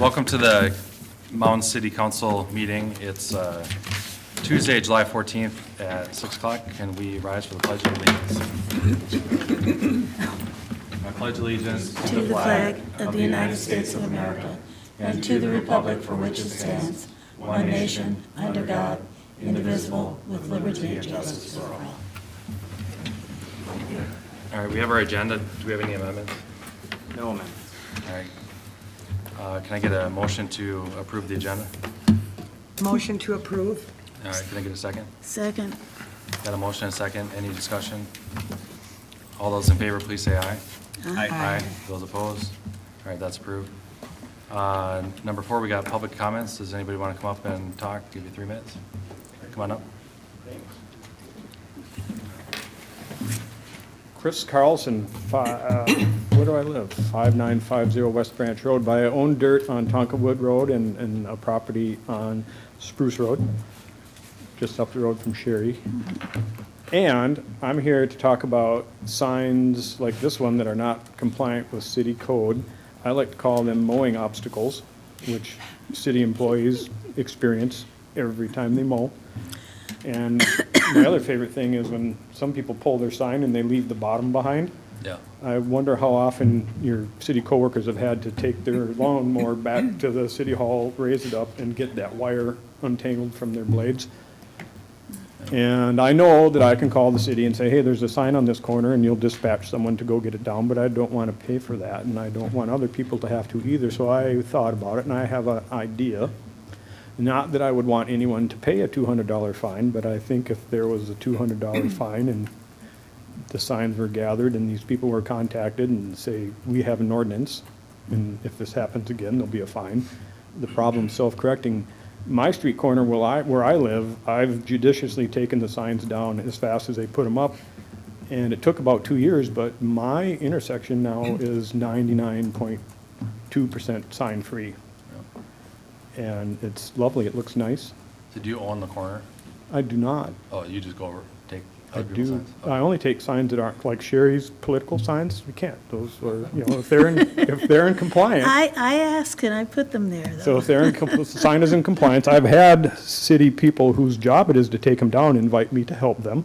Welcome to the Mound City Council meeting. It's Tuesday, July 14th at 6 o'clock. Can we rise for the Pledge of Allegiance? I pledge allegiance to the flag of the United States of America and to the republic for which it stands, one nation, under God, indivisible, with liberty and justice for all. All right, we have our agenda. Do we have any amendments? No amendments. All right. Can I get a motion to approve the agenda? Motion to approve. All right, can I get a second? Second. Got a motion and a second. Any discussion? All those in favor, please say aye. Aye. Those opposed? All right, that's approved. Number 4, we got public comments. Does anybody want to come up and talk? Give you 3 minutes. Come on up. Chris Carlson, where do I live? 5950 West Branch Road. I own dirt on Tonkawood Road and a property on Spruce Road, just up the road from Sherry. And I'm here to talk about signs like this one that are not compliant with city code. I like to call them mowing obstacles, which city employees experience every time they mow. And my other favorite thing is when some people pull their sign and they leave the bottom behind. Yeah. I wonder how often your city coworkers have had to take their lawnmower back to the city hall, raise it up, and get that wire untangled from their blades. And I know that I can call the city and say, hey, there's a sign on this corner, and you'll dispatch someone to go get it down, but I don't want to pay for that, and I don't want other people to have to either. So I thought about it, and I have an idea. Not that I would want anyone to pay a $200 fine, but I think if there was a $200 fine and the signs were gathered and these people were contacted and say, we have an ordinance, and if this happens again, there'll be a fine. The problem's self-correcting. My street corner where I live, I've judiciously taken the signs down as fast as they put them up. And it took about 2 years, but my intersection now is 99.2% sign-free. And it's lovely, it looks nice. Did you own the corner? I do not. Oh, you just go over, take I other people's do. signs? I only take signs that aren't like Sherry's political signs. You can't. Those are, if they're in compliance. I asked, and I put them there, though. So if the sign is in compliance, I've had city people whose job it is to take them down invite me to help them.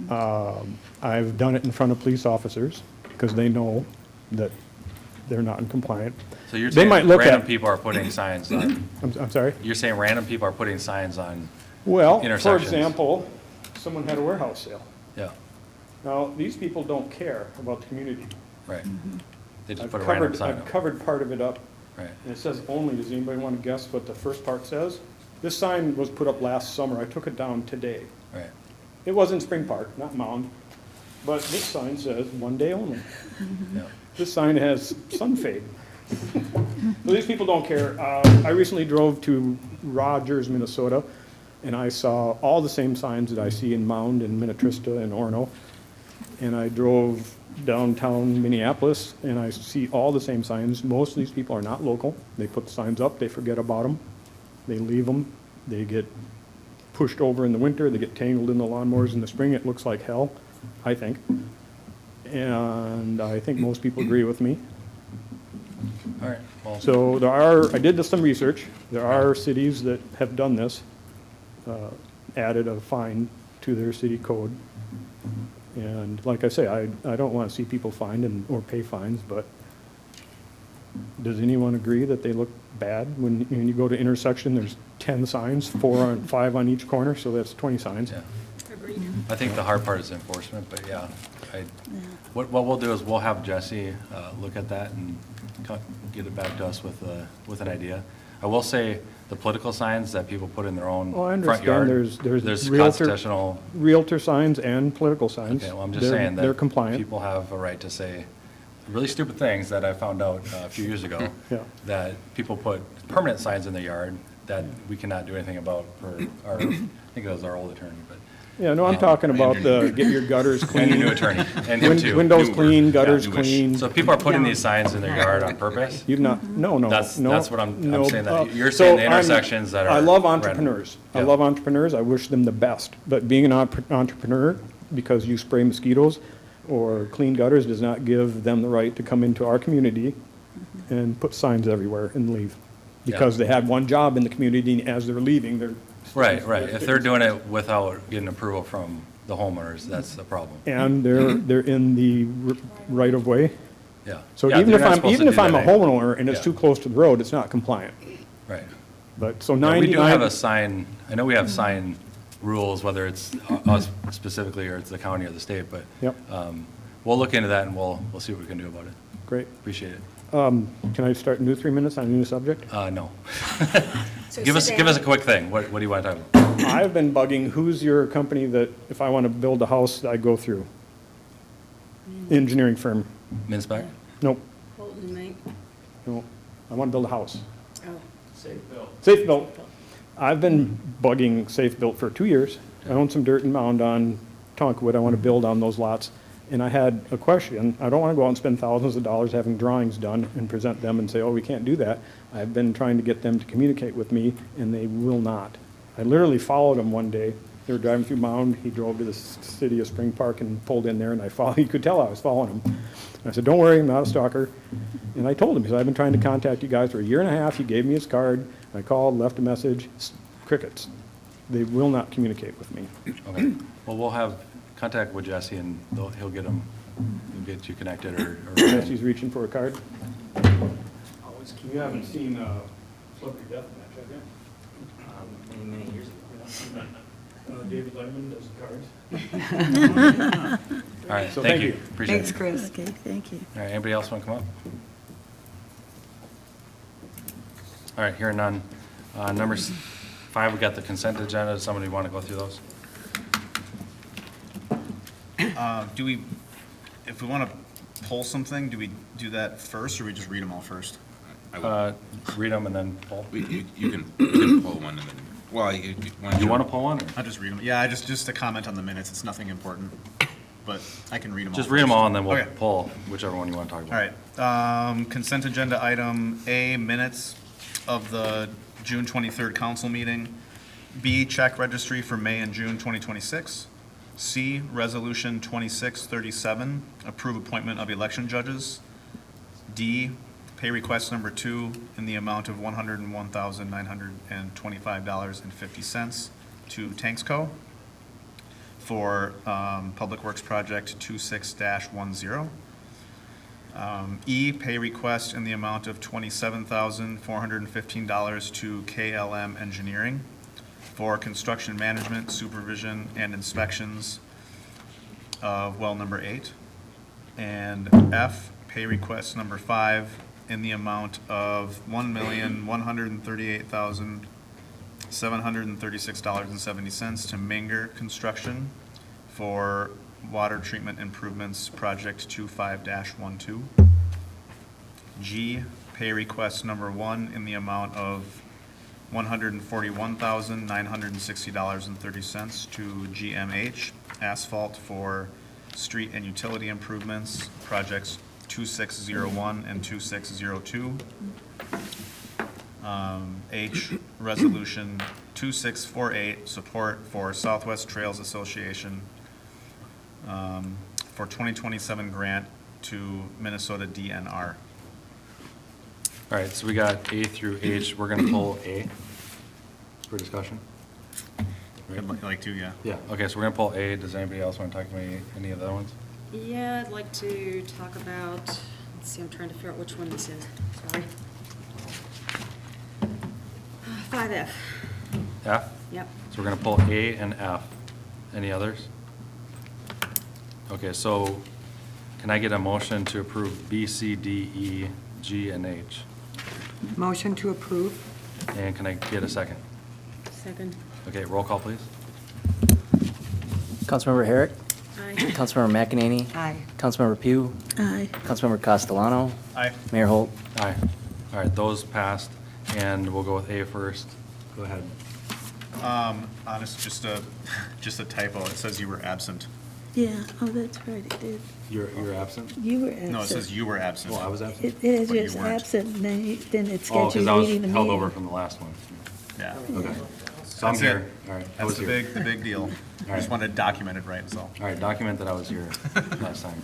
I've done it in front of police officers because they know that they're not in compliance. So you're They saying might look random at- people are putting signs on, I'm sorry? you're saying random people are putting signs on, Well, for Intersections. example, someone had a warehouse sale. yeah, Now, these people don't care about the community. right. They just I've put a random covered, sign I've up. covered part of it up, Right, and it says only. Does anybody want to guess what the first part says? This sign was put up last summer. I took it down today. right. It was in Spring Park, not Mound, but this sign says one day only. Yeah. This sign has sun fade. So these people don't care. I recently drove to Rogers, Minnesota, and I saw all the same signs that I see in Mound and Minnetrista and Orono. And I drove downtown Minneapolis, and I see all the same signs. Most of these people are not local. They put the signs up, they forget about them, they leave them, they get pushed over in the winter, they get tangled in the lawnmowers in the spring. It looks like hell, I think. And I think most people agree with me. All right, well, So I did some research. There are cities that have done this, added a fine to their city code. And like I say, I don't want to see people fined or pay fines, but does anyone agree that they look bad? When you go to intersection, there's 10 signs, 5 on each corner, so that's 20 signs. yeah. I think the hard part is enforcement, but yeah. What we'll do is we'll have Jesse look at that and get it back to us with an idea. I will say the political signs that people put in their own Well, I front yard. understand there's constitutional. realtor signs and political signs. Okay, well, I'm just They're- saying They're that compliant. people have a right to say really stupid things that I found out a few years ago. Yeah. That people put permanent signs in their yard that we cannot do anything about for our, I think it was our old attorney, but. Yeah, no, I'm talking about get your gutters And clean. your new attorney, and him too. Windows clean, Yeah, gutters newish. clean. So if people are putting these signs in their yard on purpose, You've not, no. That's what I'm no, saying, that you're so saying the I'm- intersections that are. I love random. entrepreneurs. I Yeah. love entrepreneurs. I wish them the best. But being an entrepreneur, because you spray mosquitoes or clean gutters, does not give them the right to come into our community and put signs everywhere and leave. Because they had one job in the community, and as they're leaving, they're. Right. If they're doing it without getting approval from the homeowners, that's a problem. And they're in the right of way. Yeah. So Yeah, even they're if not I'm, supposed to even if do I'm a that anyway. homeowner and it's Yeah. too close to the road, it's not compliant. Right. But, so Yeah, we do have 99. a sign, I know we have sign rules, whether it's us specifically or it's the county or the state, but Yep. we'll look into that and we'll see what we can do about it. Great. Appreciate it. Can I start in 3 minutes on a new subject? No. Give us a quick thing. What do you want to talk about? I've been bugging, who's your company that, if I want to build a house, I go through? Engineering firm. Minspec? Nope, Bolton, Mike. nope. I want to build a house. Oh. Safe Built. I've been bugging Safe Built for 2 years. I own some dirt and mound on Tonkawood. I want to build on those lots. And I had a question. I don't want to go out and spend thousands of dollars having drawings done and present them and say, oh, we can't do that. I've been trying to get them to communicate with me, and they will not. I literally followed them one day. They were driving through Mound. He drove to the city of Spring Park and pulled in there, and I followed. You could tell I was following him. And I said, don't worry, I'm not a stalker. And I told him, he said, I've been trying to contact you guys for 1.5 years. He gave me his card. I called, left a message. Crickets. They will not communicate with me. Okay. Well, we'll have contact with Jesse and he'll get you connected or. Jesse's reaching for a card. You haven't seen Celebrity Deathmatch, have you? Many years ago. David Letterman does the cards. All right, So thank thank you. you. Appreciate Thanks, it. Chris. Okay, thank you. All right, anybody else want to come up? All right, hearing none. Number 5, we got the consent agenda. Does somebody want to go through those? Do we, if we want to pull something, do we do that first, or we just read them all first? Read them and then poll. You can pull one and then, well, You want to pull one? Or? I'll just read them. Yeah, just a comment on the minutes. It's nothing important, but I can read them all. Just read them first. all and then we'll Okay. pull whichever one you want to talk about. All right. Consent agenda item A, minutes of the June 23rd council meeting. B, check registry for May and June 2026. C, resolution 2637, approve appointment of election judges. D, pay request number 2 in the amount of $101,925.50 to Tanksco for Public Works Project 26-10. E, pay request in the amount of $27,415 to KLM Engineering for construction management, supervision, and inspections of well number 8. And F, pay request number 5 in the amount of $1,138,736.70 to Minger Construction for water treatment improvements project 25-12. G, pay request number 1 in the amount of $141,960.30 to GMH Asphalt for street and utility improvements, projects 2601 and 2602. H, resolution 2648, support for Southwest Trails Association for 2027 grant to Minnesota DNR. All right, so we got A through H. We're going to pull A for discussion. Right? I'd like to, yeah. Yeah, okay, so we're going to pull A. Does anybody else want to talk to me any of the other ones? Yeah, I'd like to talk about, let's see, I'm trying to figure out which one this is, sorry. 5F, F? yep. So we're going to pull A and F. Any others? Okay, so can I get a motion to approve B, C, D, E, G, and H? Motion to approve. And can I get a second? Second. Okay, roll call, please. Councilmember Herrick, Aye. Councilmember McEnany, Aye. Councilmember Pugh, Aye. Councilmember Castellano, Aye. Mayor Holt. Aye. All right, those passed, and we'll go with A first. Go ahead. Honest, just a typo. It says you were absent. Yeah, oh, that's right, it did. You're absent? You were absent. No, it says you were absent. Oh, I was absent? It is But you just weren't. absent, and then it Oh, schedules because I was reading the held meeting. over from the last one. Yeah. Okay. So I'm That's here. it. All right, I That's was the here. big deal. I right. just wanted to document it right, is all. All right, document that I was here last time.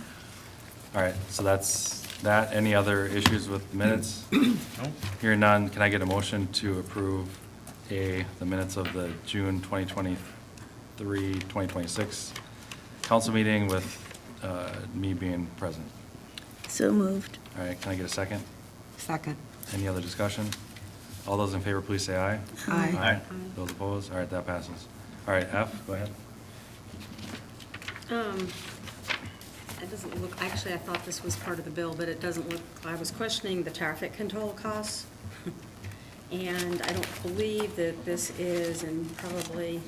All right, so that's that, any other issues with minutes? No? Hearing none, can I get a motion to approve the minutes of the June 2023, 2026 council meeting with me being present? So moved. All right, can I get a second? Second. Any other discussion? All those in favor, please say aye. Aye. Aye. Those opposed? All right, that passes. All right, F, go ahead. It doesn't look, actually, I thought this was part of the bill, but it doesn't look, I was questioning the traffic control costs. And I don't believe that this is, and probably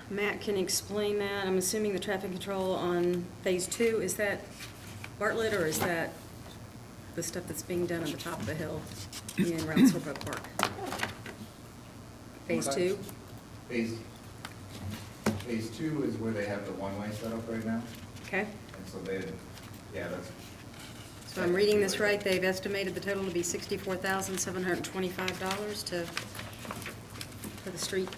Matt can explain that. I'm assuming the traffic control on phase 2, is that Bartlett, or is that the stuff that's being done on the top of the hill in around Silver Park? Phase 2? Phase 2 is where they have the one-way set up right now, Okay. and so they, yeah, that's. So I'm reading this right, they've estimated the total to be $64,725 for the street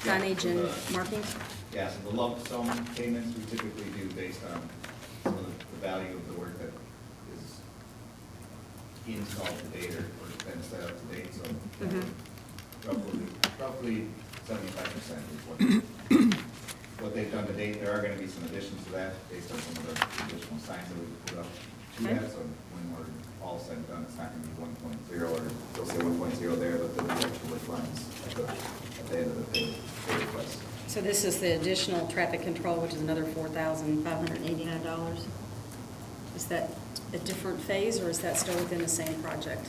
signage and markings? Yeah, so the lump sum payments we typically do based on some of the value of the work that is installed to date or been set up to date, so roughly 75% is what they've done to date. There are gonna be some additions to that based on some of the additional signs that we put up to Okay. that, so when we're all said and done, it's not gonna be 1.0, or they'll say 1.0 there, but there'll be actual work lines at the end of the pay request. So this is the additional traffic control, which is another $4,589. Is that a different phase, or is that still within the same project?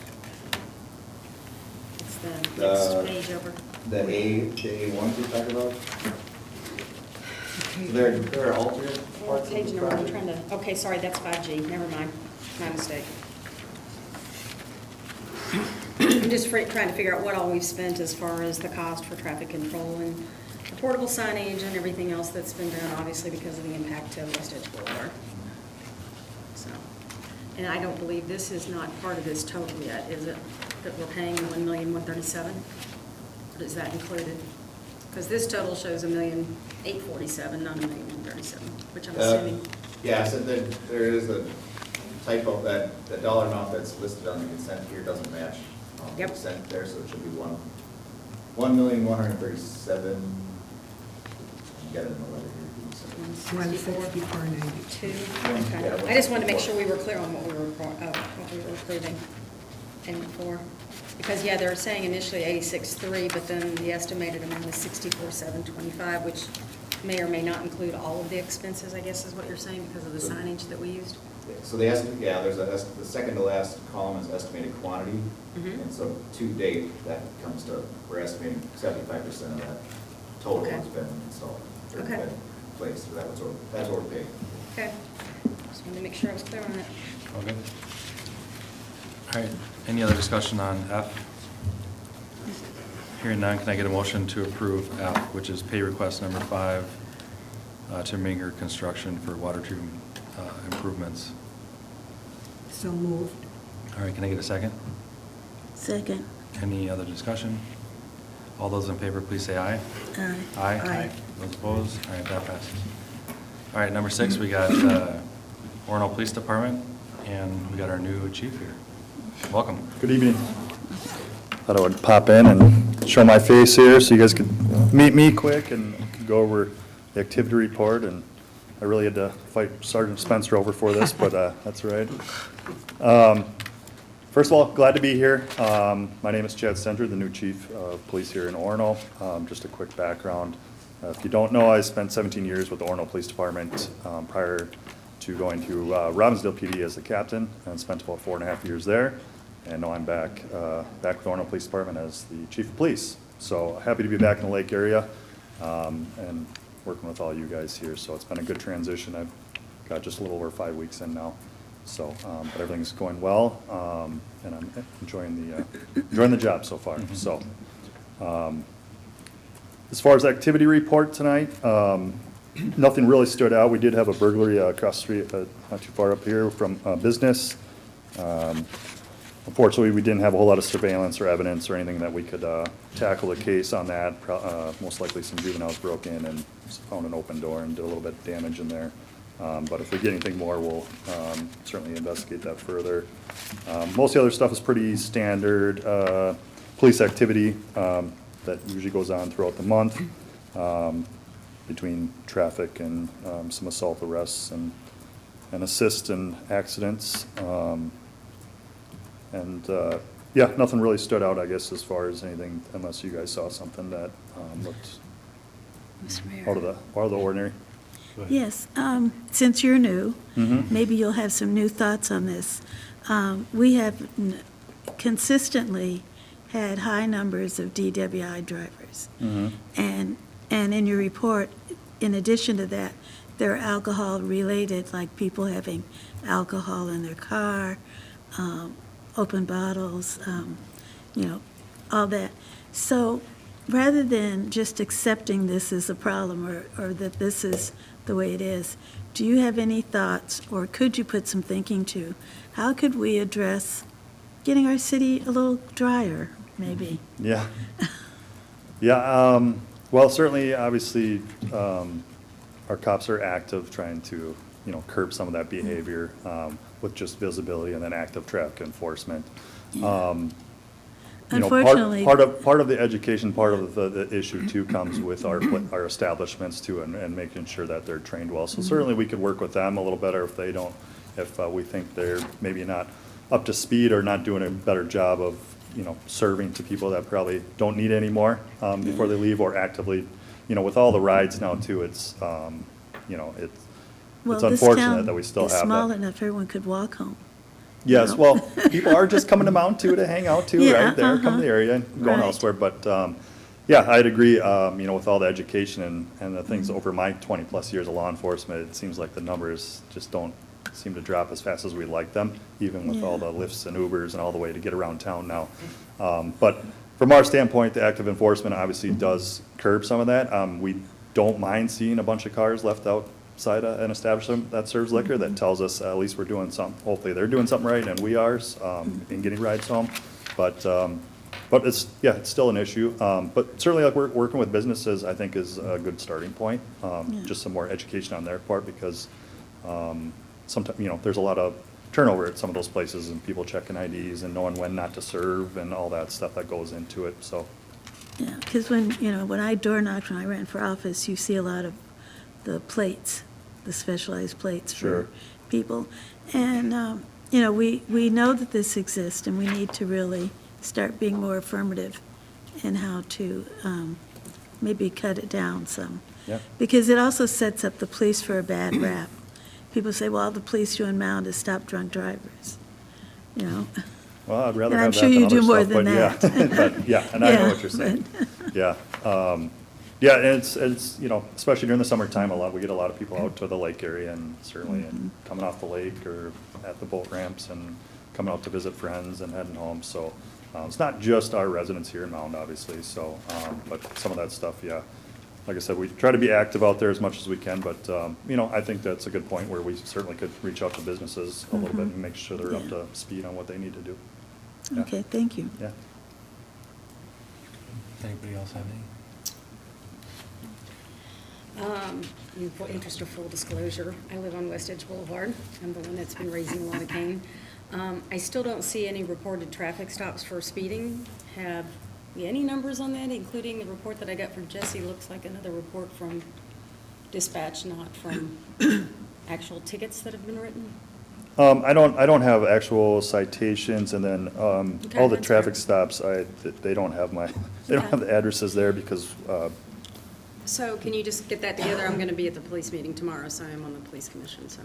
It's the next page over. The A1s you're talking about? So there are alternate What parts of page the number, I'm project. trying to, okay, sorry, that's 5G, never mind, my mistake. I'm just trying to figure out what all we've spent as far as the cost for traffic control and the portable signage and everything else that's been done, obviously because of the impact to West Edge Boulevard. So, and I don't believe this is not part of this total yet, is it? That we're paying $1,137,000? Or is that included? Because this total shows $1,847,000, not $1,137,000, which I'm assuming. Yeah, so there is a typo, that the dollar amount that's listed on the consent here doesn't match the Yep. consent there, so it should be 1,137,000. You got it in the letter here. 164.92. Okay. Yeah, I just wanted to make sure we were clear on what we were approving and for. Because, yeah, they're saying initially 86.3, but then the estimated amount is 64,725, which may or may not include all of the expenses, I guess is what you're saying, because of the signage that we used? So the estimate, yeah, there's the second to last column is estimated quantity. Mhm. And so to date, that comes to, we're estimating 75% of that total Okay. has been installed. Or Okay. been placed, so that's what we're paying. Okay. Just wanted to make sure I was clear on it. Okay. All right, any other discussion on F? Hearing none, can I get a motion to approve F, which is pay request number 5 to Minger Construction for water treatment improvements? So moved. All right, can I get a second? Second. Any other discussion? All those in favor, please say aye. Aye. Aye. Those opposed? All right, that passes. All right, number 6, we got Orono Police Department, and we got our new chief here. Welcome. Good evening. Thought I would pop in and show my face here so you guys could meet me quick and go over the activity report. And I really had to fight Sergeant Spencer over for this, but that's all right. First of all, glad to be here. My name is Chad Center, the new chief of police here in Orono. Just a quick background. If you don't know, I spent 17 years with the Orono Police Department prior to going to Robbinsdale PD as the captain, and spent about 4.5 years there. And now I'm back with the Orono Police Department as the chief of police. So happy to be back in the Lake area and working with all you guys here. So it's been a good transition. I've got just a little over 5 weeks in now. So, but everything's going well, and I'm enjoying the job so far. So, as far as activity report tonight, nothing really stood out. We did have a burglary across the street, not too far up here from business. Unfortunately, we didn't have a whole lot of surveillance or evidence or anything that we could tackle the case on that. Most likely some juveniles broke in and found an open door and did a little bit of damage in there. But if we get anything more, we'll certainly investigate that further. Most of the other stuff is pretty standard. Police activity that usually goes on throughout the month between traffic and some assault arrests and assist in accidents. Yeah, nothing really stood out, I guess, as far as anything, unless you guys saw something that looked Mr. Mayor. out of the ordinary. Yes, since you're new, maybe you'll have some new thoughts on this. We have consistently had high numbers of DWI drivers. And in your report, in addition to that, there are alcohol-related, like people having alcohol in their car, open bottles, all that. So rather than just accepting this as a problem or that this is the way it is, do you have any thoughts, or could you put some thinking to, how could we address getting our city a little drier, maybe? Yeah. Yeah, well, certainly, obviously, our cops are active trying to, curb some of that behavior with just visibility and then active traffic enforcement. Unfortunately. Part of the education, part of the issue too comes with our establishments too, and making sure that they're trained well. So certainly we could work with them a little better if we think they're maybe not up to speed or not doing a better job of, serving to people that probably don't need any more before they leave, or actively, with all the rides now too, it's, Well, it's this unfortunate town that we still is have small that. enough, everyone could walk home. Yes, know? well, people are just coming to Mound too to hang out too, Yeah, right? They're coming to the area and going Right. elsewhere, but, yeah, I'd agree, with all the education and the things over my 20-plus years of law enforcement, it seems like the numbers just don't seem to drop as fast as we'd like them, even with all Yeah. the Lyfts and Ubers and all the way to get around town now. But from our standpoint, the active enforcement obviously does curb some of that. We don't mind seeing a bunch of cars left outside an establishment that serves liquor. That tells us at least we're doing something, hopefully they're doing something right and we are, in getting rides home. But it's still an issue. But certainly, like, we're working with businesses, I think, is a good starting point. Just some more education on their part, because sometimes, there's a lot of turnover at some of those places, and people checking IDs and knowing when not to serve and all that stuff that goes into it, so. Yeah, because when I door knocked, when I ran for office, you see a lot of the plates, the specialized plates Sure. for people. And, we know that this exists, and we need to really start being more affirmative in how to maybe cut it down some. Yeah. Because it also sets up the police for a bad rap. People say, well, all the police do in Mound is stop drunk drivers, Well, I'd rather And I'm have that sure than you other do more stuff, than but yeah. that. But, yeah, and I know Yeah, what you're saying. Yeah. Yeah, and it's, especially during the summertime, we get a lot of people out to the lake area, and certainly and coming off the lake or at the boat ramps and coming out to visit friends and heading home. So it's not just our residents here in Mound, obviously, so, but some of that stuff, yeah. Like I said, we try to be active out there as much as we can, but, I think that's a good point where we certainly could reach out to businesses a little bit and make sure they're up to speed on what they need to do. Yeah. Okay, thank you. Yeah. Anybody else have any? In interest of full disclosure, I live on West Edge Boulevard. I'm the one that's been raising a lot of cane. I still don't see any reported traffic stops for speeding. Have we any numbers on that, including the report that I got from Jesse? Looks like another report from dispatch, not from actual tickets that have been written. I don't have actual citations, and then, Okay, all the that's traffic fair. stops, they don't have they don't have the addresses there because, So can you just get that together? I'm going to be at the police meeting tomorrow, so I'm on the police commission. So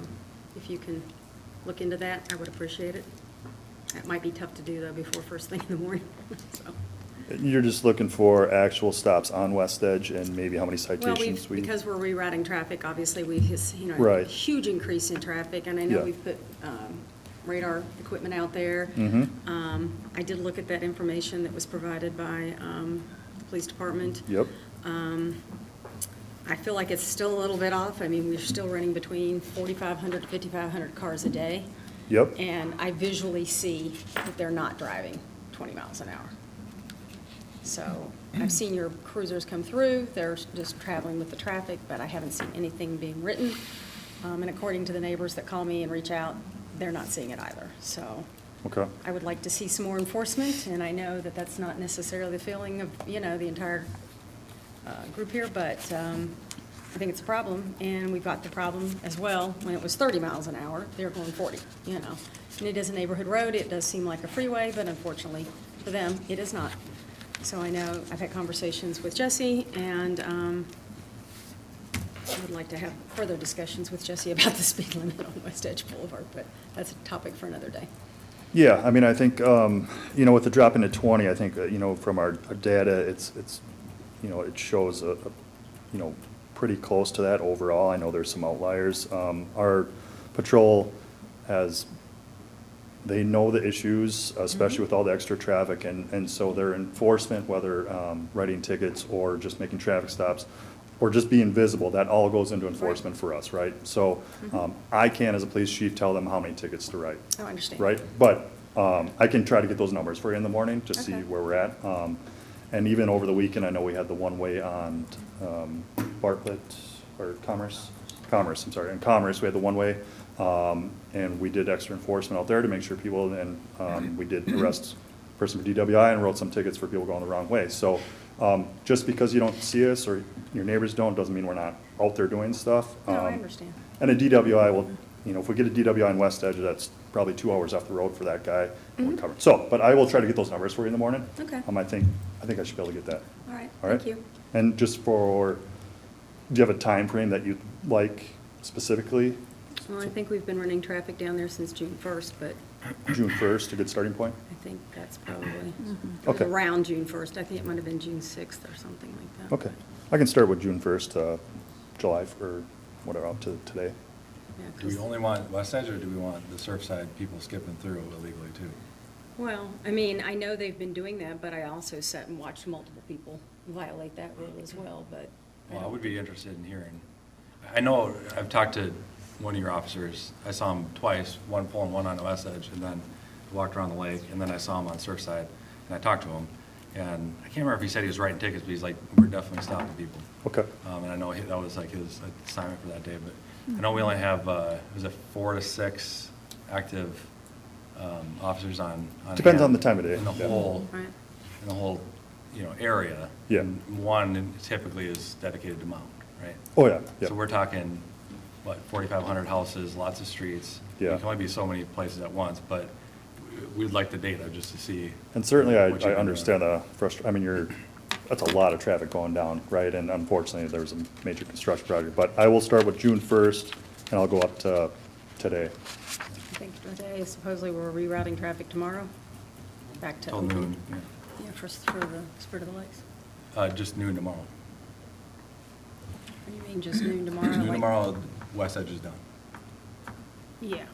if you can look into that, I would appreciate it. That might be tough to do, though, before first thing in the morning. So. you're just looking for actual stops on West Edge and maybe how many Well, citations because we're rerouting traffic, obviously, we, a Right. huge increase in traffic, and I know Yeah. we've put radar equipment out there. I did look at that information that was provided by the police department. Yep, I feel like it's still a little bit off. I mean, we're still running between 4,500 to 5,500 cars a day. yep, And I visually see that they're not driving 20 miles an hour. So I've seen your cruisers come through, they're just traveling with the traffic, but I haven't seen anything being written. And according to the neighbors that call me and reach out, they're not seeing it either. So Okay. I would like to see some more enforcement, and I know that that's not necessarily the feeling of, the entire group here, but I think it's a problem, and we've got the problem as well. When it was 30 miles an hour, they're going 40, And it is a neighborhood road. It does seem like a freeway, but unfortunately for them, it is not. So I know I've had conversations with Jesse, and I would like to have further discussions with Jesse about the speed limit on West Edge Boulevard, but that's a topic for another day. Yeah, I mean, I think, with the drop into 20, I think, from our data, it's, it shows pretty close to that overall. I know there's some outliers. Our patrol they know the issues, especially with all the extra traffic, and so their enforcement, whether writing tickets or just making traffic stops, or just being visible, that all goes into enforcement for us, right? So I can't, as a police chief, tell them how many tickets to write. Oh, I understand. Right? But I can try to get those numbers for you in the morning to see Okay. where we're at. And even over the weekend, I know we had the one-way on Bartlett, or Commerce, I'm sorry, in Commerce, we had the one-way. And we did extra enforcement out there to make sure people, and we did arrest a person for DWI and wrote some tickets for people going the wrong way. So just because you don't see us or your neighbors don't, doesn't mean we're not out there doing stuff. No, I understand. And a DWI will, if we get a DWI in West Edge, that's probably 2 hours off the road for that guy. And we cover. So, but I will try to get those numbers for you in the morning. Okay. I think I should be able to get that. All right, All right? thank you. And just do you have a time frame that you'd like specifically? Well, I think we've been running traffic down there since June 1st, but June 1st, a good starting point? I think that's probably, it was Okay. around June 1st. I think it might have been June 6th or something like that. Okay. I can start with June 1st, July, or whatever, up to today. Yeah, Do we 'cause- only want West Edge, or do we want the Surfside people skipping through illegally too? Well, I mean, I know they've been doing that, but I also sat and watched multiple people violate that rule as well, but. Well, I would be interested in hearing. I know, I've talked to one of your officers. I saw him twice, one pulling one on the West Edge, and then walked around the lake, and then I saw him on Surfside, and I talked to him. And I can't remember if he said he was writing tickets, but he's like, we're definitely stopping people. Okay. And I know that was like his assignment for that day, but I know we only have, was it 4 to 6 active officers on Depends hand on the time of day. In the Yeah. whole, Right. in the whole, area. Yeah. And one typically is dedicated to Mound, right? Oh, yeah, yeah. So we're talking, 4,500 houses, lots of streets. Yeah. You can only be so many places at once, but we'd like the data just to see. And certainly, what I you're doing. understand the frustration. I mean, that's a lot of traffic going down, right? And unfortunately, there was a major construction project. But I will start with June 1st, and I'll go up to today. I think today, supposedly we're rerouting traffic tomorrow, back to Till Oakland. noon, yeah. Yeah, for the Spirit of the Lakes. Just noon tomorrow. What do you mean, just noon tomorrow? Noon Like- tomorrow, West Edge is done. Yeah.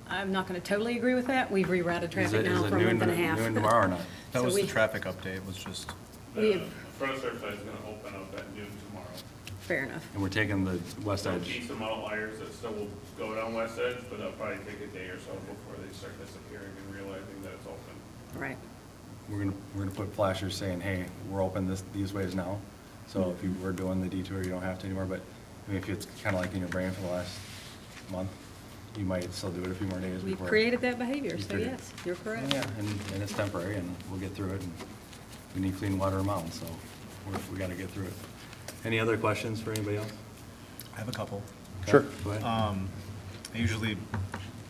I'm not going to totally agree with that. We've rerouted Is traffic it now for a noon month and a half. Noon tomorrow or not? That So was we- the traffic update, was just, We have- Front Surfside is gonna open up at noon tomorrow. Fair enough. And we're taking the West There'll Edge. be some outliers that still will go down West Edge, but that'll probably take a day or so before they start disappearing and realizing that it's open. Right. We're gonna put flashers saying, hey, we're open these ways now. So if you were doing the detour, you don't have to anymore, but I mean, if it's kind of like in your brain for the last month, you might still do it a few more days We've before. created that behavior, You so created- yes, you're correct. Yeah, and it's temporary, and we'll get through it, and we need clean water in Mound, so we gotta get through it. Any other questions for anybody else? I have a couple. Sure. Go ahead. I usually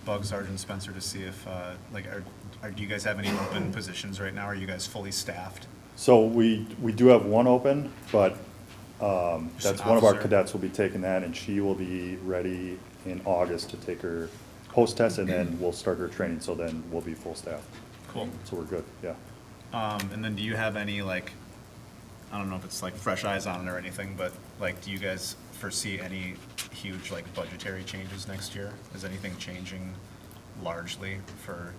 bug Sergeant Spencer to see if, do you guys have any open positions right now? Are you guys fully staffed? So we do have one open, but Just that's an one of our officer. cadets will be taking that, and she will be ready in August to take her post test, and then we'll start her training, so then we'll be full staff. Cool. So we're good, yeah. And then do you have any, I don't know if it's like fresh eyes on it or anything, but do you guys foresee any huge budgetary changes next year? Is anything changing largely for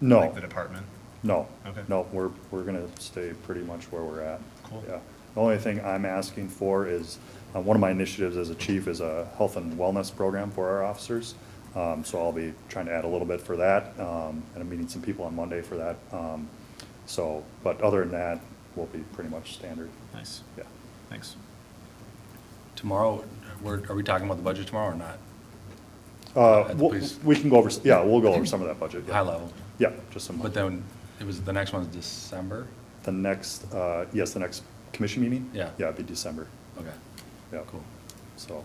No. the department? No. Okay. No, we're gonna stay pretty much where we're at. Cool. Yeah. The only thing I'm asking for is, one of my initiatives as a chief is a health and wellness program for our officers. So I'll be trying to add a little bit for that, and I'm meeting some people on Monday for that. But other than that, we'll be pretty much standard. Nice. Yeah. Thanks. Tomorrow, are we talking about the budget tomorrow or not? At the police. We can go over, yeah, we'll go over some of that budget. yeah. High level? Yeah, just some. But then, the next one's December? The next, yes, the next commission meeting? Yeah. Yeah, it'd be December, Okay, yeah. cool. So,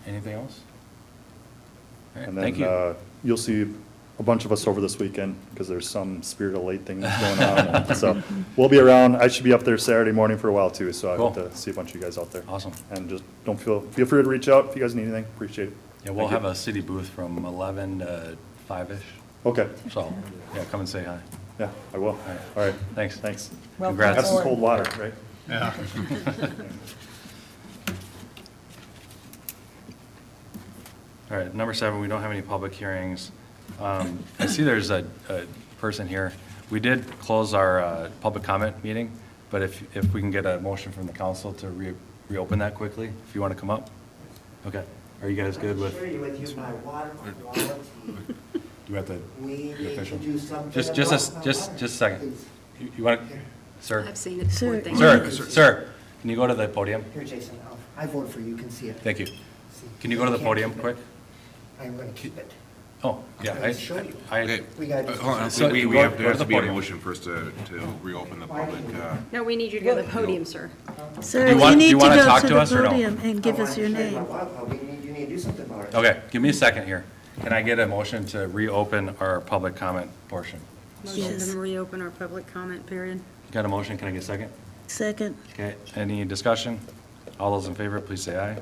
Anything else? All right, and thank then, you. you'll see a bunch of us over this weekend, because there's some Spirit of Late thing going on. and So, we'll be around, I should be up there Saturday morning for a while too, so I hope Cool. to see a bunch of you guys out there. Awesome. And just feel free to reach out if you guys need anything, appreciate it. Yeah, we'll Thank you. have a city booth from 11 to 5-ish, Okay, so, yeah, come and say hi. yeah, I will. right. All right, Thanks. thanks. Welcome Congrats. Have some aboard. cold water, right? Yeah. All right, number 7, we don't have any public hearings. I see there's a person here. We did close our public comment meeting, but if we can get a motion from the council to reopen that quickly, if you want to come up. Okay, are you guys good with? I share with you my water quality. You have the We need the to official? do something Just about a, my just water. a second. Please. You want to, sir? I've seen it before, Sir. thank you. Sir, can you go to the podium? Here, Jason, I vote for you, you can see it. Thank you. See. Can you go to the I can't podium keep it. quick? I'm gonna keep it. Oh, yeah, I'm gonna show you. I, We got. Hold on, So, we go- have, go there to has the to be a podium. motion first to reopen the public, No, we need you to go to the podium, sir. Sir, you you want- need you to wanna go talk to to the us or no? podium and give I us wanna your share my name. water quality. You need to do something about it. okay, give me a second here. Can I get a motion to reopen our public comment portion? Motion Yes. to reopen our public comment period. Got a motion? Can I get a second? Second. Okay, any discussion? All those in favor, please say aye.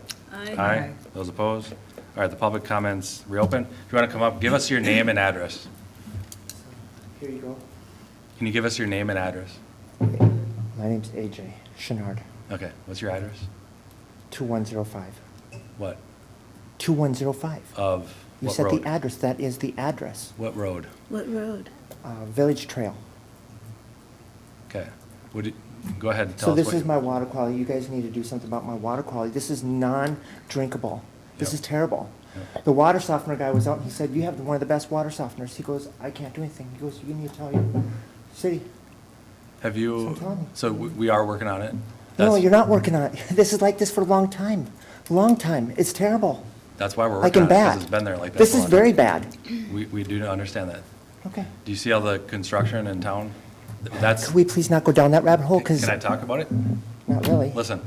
Aye. Those opposed? All right, the public comments reopen. If you want to come up, give us your name and address. Here you go. Can you give us your name and address? My name's AJ Chenard, Okay, what's your address? 2105. What? 2105. Of You what said road? the address, that is the address. What road? What road? Village Trail. Okay. Would you, go ahead and tell So us this what is you- my water quality. You guys need to do something about my water quality. This is non-drinkable. This Yep. is terrible. Yep. The water softener guy was out and he said, you have one of the best water softeners. He goes, I can't do anything. He goes, you need to tell your city. Have So you, I'm telling you. so we are working on it? No, That's- you're not working on it. This is like this for a long time. Long time. It's terrible. That's why we're Like working in on it, bad. because it's been there like that. This for a is long very time. bad. We do understand that. Okay. Do you see all the construction in town? That's, Could we please not go down that rabbit hole? Because, can I talk about it? not really. Listen,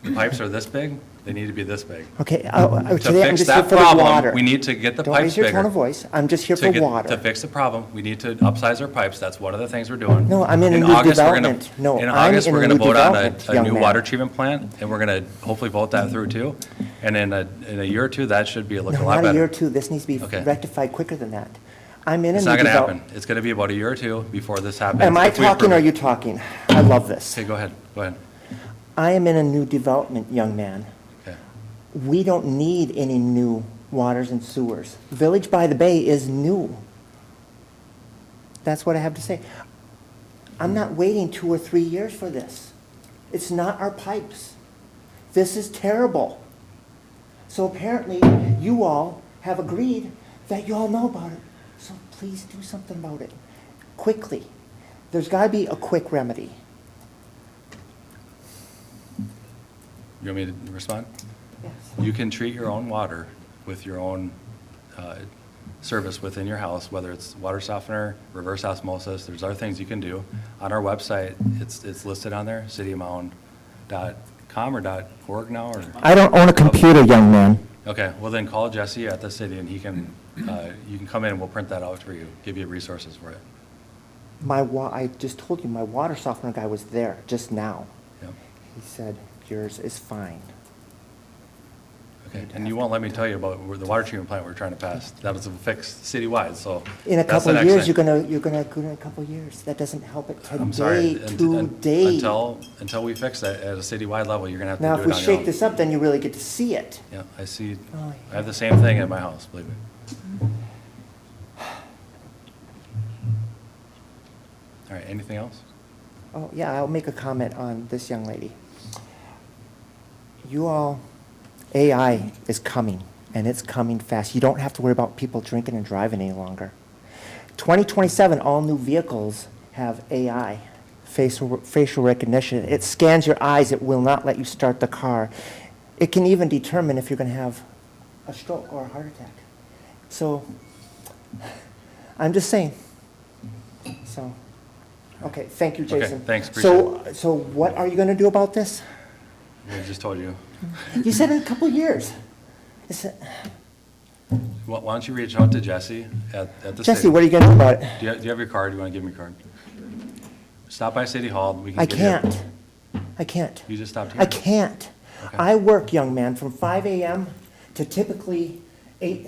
the pipes are this big, they need to be this big. Okay, today To I'm fix just here that for the problem, water. we need to get the Don't pipes raise your tone bigger. of voice. I'm just here To for get- water. To fix the problem, we need to upsize our pipes, that's one of the things we're doing. No, I'm in a new August, we're gonna- development. No, In I'm August, in we're a gonna new vote on development, a young new man. water treatment plant, and we're gonna hopefully vote that through too. And in a year or two, that should be looking a No, lot not a year or better. two. This needs to be Okay. rectified quicker than that. I'm in a It's new not gonna development. happen, it's gonna be about a year or two before this happens. Am I if we talking approve or are it. you talking? I love this. Okay, go ahead, go ahead. I am in a new development, young man. Okay. We don't need any new waters and sewers. Village by the Bay is new. That's what I have to say. I'm not waiting 2 or 3 years for this. It's not our pipes. This is terrible. So apparently, you all have agreed that you all know about it. So please do something about it, quickly. There's got to be a quick remedy. You want me to respond? Yes. You can treat your own water with your own service within your house, whether it's water softener, reverse osmosis, there's other things you can do. On our website, it's listed on there, cityofmound.com or .org now, or? I don't own a computer, young man. Okay, well then call Jesse at the city and he can, you can come in and we'll print that out for you, give you resources for it. I just told you, my water softener guy was there just now. Yep. He said, yours is fine. Okay, and you won't let me tell you about the water treatment plant we're trying to pass. That was a fix citywide, so. In a that's couple the of next years, thing. you're gonna go in a couple of years. That doesn't help it I'm sorry. today. Until we fix that at a citywide level, you're gonna have to Now, do if it we on your shake own. this up, then you really get to see it. Yeah, I see, Oh, I have the same thing at my house, believe me. All right, anything else? Oh, yeah, I'll make a comment on this young lady. You all, AI is coming, and it's coming fast. You don't have to worry about people drinking and driving any longer. 2027, all new vehicles have AI, facial recognition. It scans your eyes. It will not let you start the car. it can even determine if you're going to have a stroke or a heart attack. So, I'm just saying. So, okay, thank you, Okay, Jason. thanks, appreciate So what are you going to do about this? I just told you. You said in a couple years. Why don't you reach out to Jesse at the city? Jesse, what are you going to do about it? Do you have your card? Do you want to give me your card? Stop by City Hall. We can I give you- can't. I can't. You just stopped here? I can't. Okay. I work, young man, from 5 a.m. to typically 8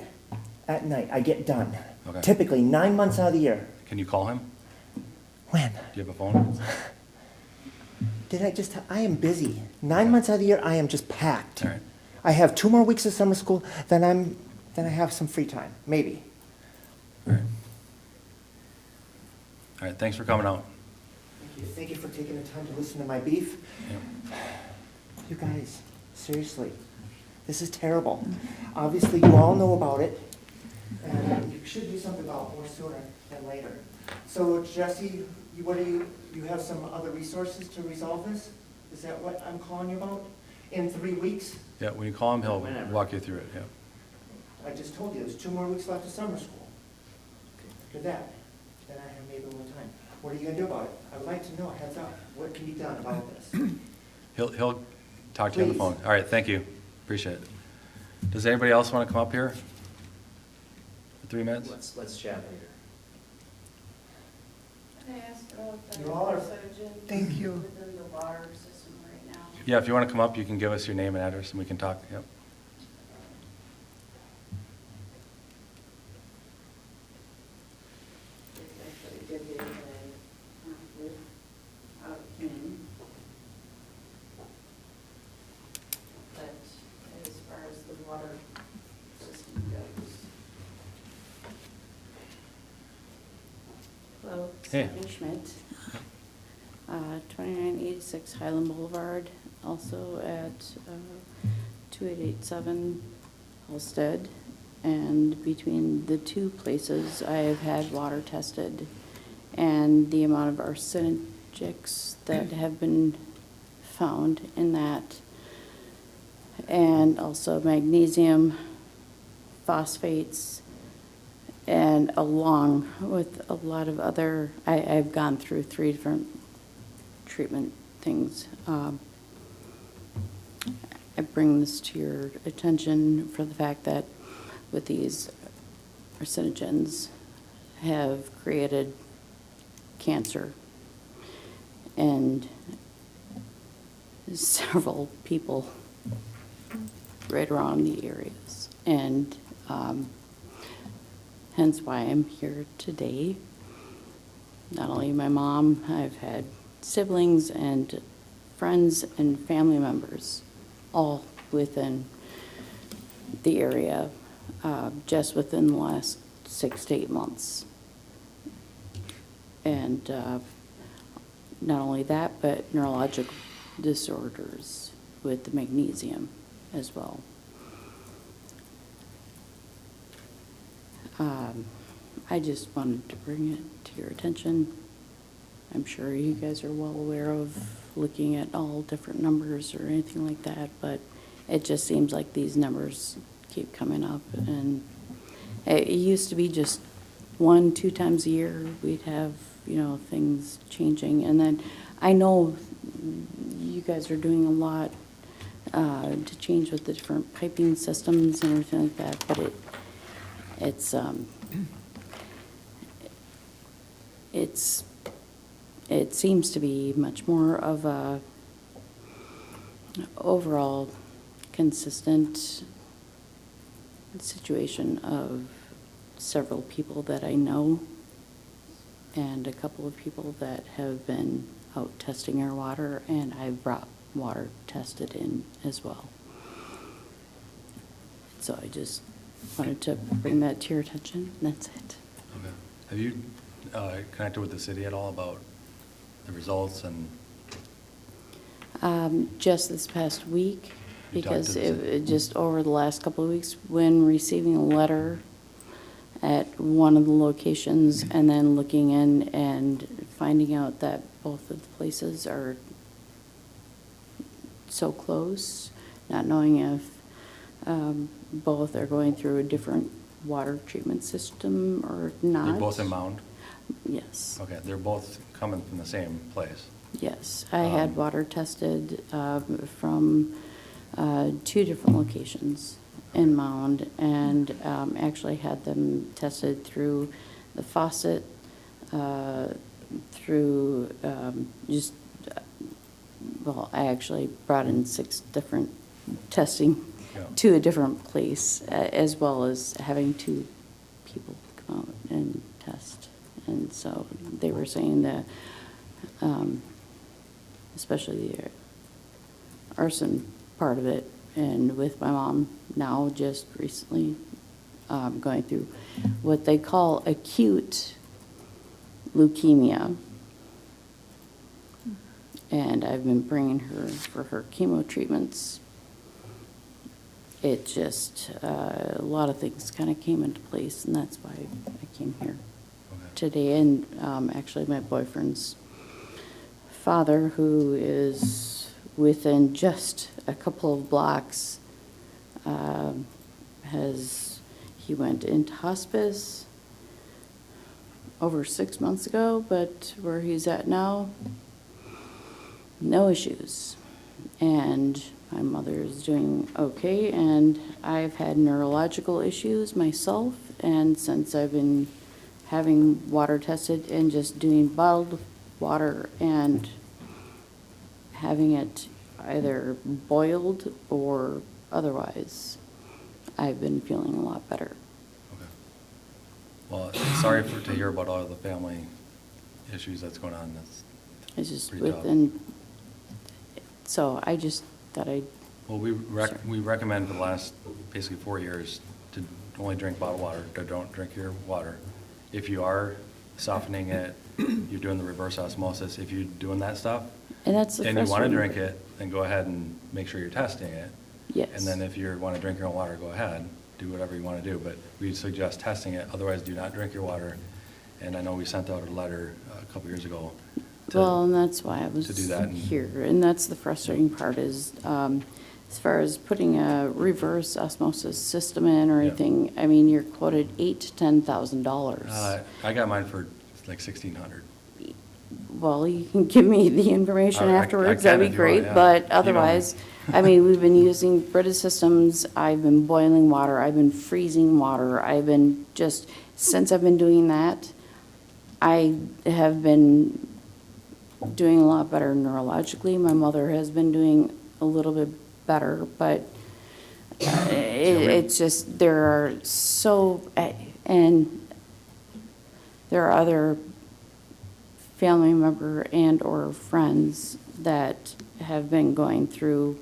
at night. I get done. Okay. Typically 9 months out of the year. Can you call him? When? Do you have a phone? Did I just? I am busy. 9 months out of the year, I am just packed. All right. I have 2 more weeks of summer school, then I have some free time, maybe. All right. All right, thanks for coming out. Thank you for taking the time to listen to my beef. Yep. You guys, seriously, this is terrible. Obviously, you all know about it, and you should do something about it more sooner than later. So Jesse, you have some other resources to resolve this? Is that what I'm calling you about? In 3 weeks? Yeah, when you call him, he'll walk you through it, yeah. I just told you, there's 2 more weeks left of summer school. After that, then I have maybe more time. What are you gonna do about it? I would like to know, heads up, what can be done about this? He'll talk to you on the Please. phone. All right, thank you. Appreciate it. Does anybody else want to come up here? For 3 minutes? Let's chat later. Can I ask about the You all are- carcinogen Thank you. within the water system right now? Yeah, if you want to come up, you can give us your name and address and we can talk, yep. It's actually a good day today, without him. But as far as the water system goes. Hello, Hey. Stephanie Schmidt. 2986 Highland Boulevard, also at 2887 Halsted. And between the 2 places, I have had water tested, and the amount of arsenics that have been found in that, and also magnesium, phosphates, and along with a lot of other, I've gone through 3 different treatment things. I bring this to your attention for the fact that with these carcinogens have created cancer, and several people right around the areas. And hence why I'm here today. Not only my mom, I've had siblings and friends and family members all within the area, just within the last 6 to 8 months. And not only that, but neurologic disorders with the magnesium as well. I just wanted to bring it to your attention. I'm sure you guys are well aware of looking at all different numbers or anything like that, but it just seems like these numbers keep coming up. And it used to be just 1-2 times a year we'd have, things changing. And then I know you guys are doing a lot to change with the different piping systems and everything like that, but it seems to be much more of a overall consistent situation of several people that I know and a couple of people that have been out testing our water, and I've brought water tested in as well. So I just wanted to bring that to your attention, and that's it. Okay. Have you connected with the city at all about the results and? Just this past week, You talked because to the city? it just over the last couple of weeks, when receiving a letter at one of the locations and then looking in and finding out that both of the places are so close, not knowing if both are going through a different water treatment system or not. They're both in Mound? Yes. Okay, they're both coming from the same place. Yes, I had water tested from 2 different locations in Mound, and actually had them tested through the faucet, through well, I actually brought in 6 different testing Yeah. to a different place, as well as having 2 people come out and test. And so they were saying that, especially the arson part of it, and with my mom now just recently going through what they call acute leukemia. And I've been bringing her for her chemo treatments. It just, a lot of things kind of came into place, and that's why I came here today. And actually, my boyfriend's father, who is within just a couple of blocks, he went into hospice over 6 months ago, but where he's at now, no issues. And my mother is doing okay, and I've had neurological issues myself, and since I've been having water tested and just doing bottled water and having it either boiled or otherwise, I've been feeling a lot better. Okay. Well, sorry to hear about all the family issues that's going on. It's just pretty tough. within, so I just thought I'd. Well, we recommend for the last basically 4 years to only drink bottled water, to don't drink your water. If you are softening it, you're doing the reverse osmosis, if you're doing that stuff, And that's the and you want to frustrating drink part. it, then go ahead and make sure you're testing it. Yes. And then if you want to drink your own water, go ahead, do whatever you want to do, but we suggest testing it, otherwise do not drink your water. And I know we sent out a letter a couple years ago. Well, and that's why I was to do that and- here, and that's the frustrating part is, as far as putting a reverse osmosis system in or Yeah. anything, I mean, you're quoted $8,000 to $10,000. I got mine for like 1,600. Well, you can give me the information I afterwards, can that'd if be you want, great, yeah. but You know me. otherwise, I mean, we've been using Brita systems, I've been boiling water, I've been freezing water, I've been just, since I've been doing that, I have been doing a lot better neurologically. My mother has been doing a little bit better, but it's just, there are and there are other family member and/or friends that have been going through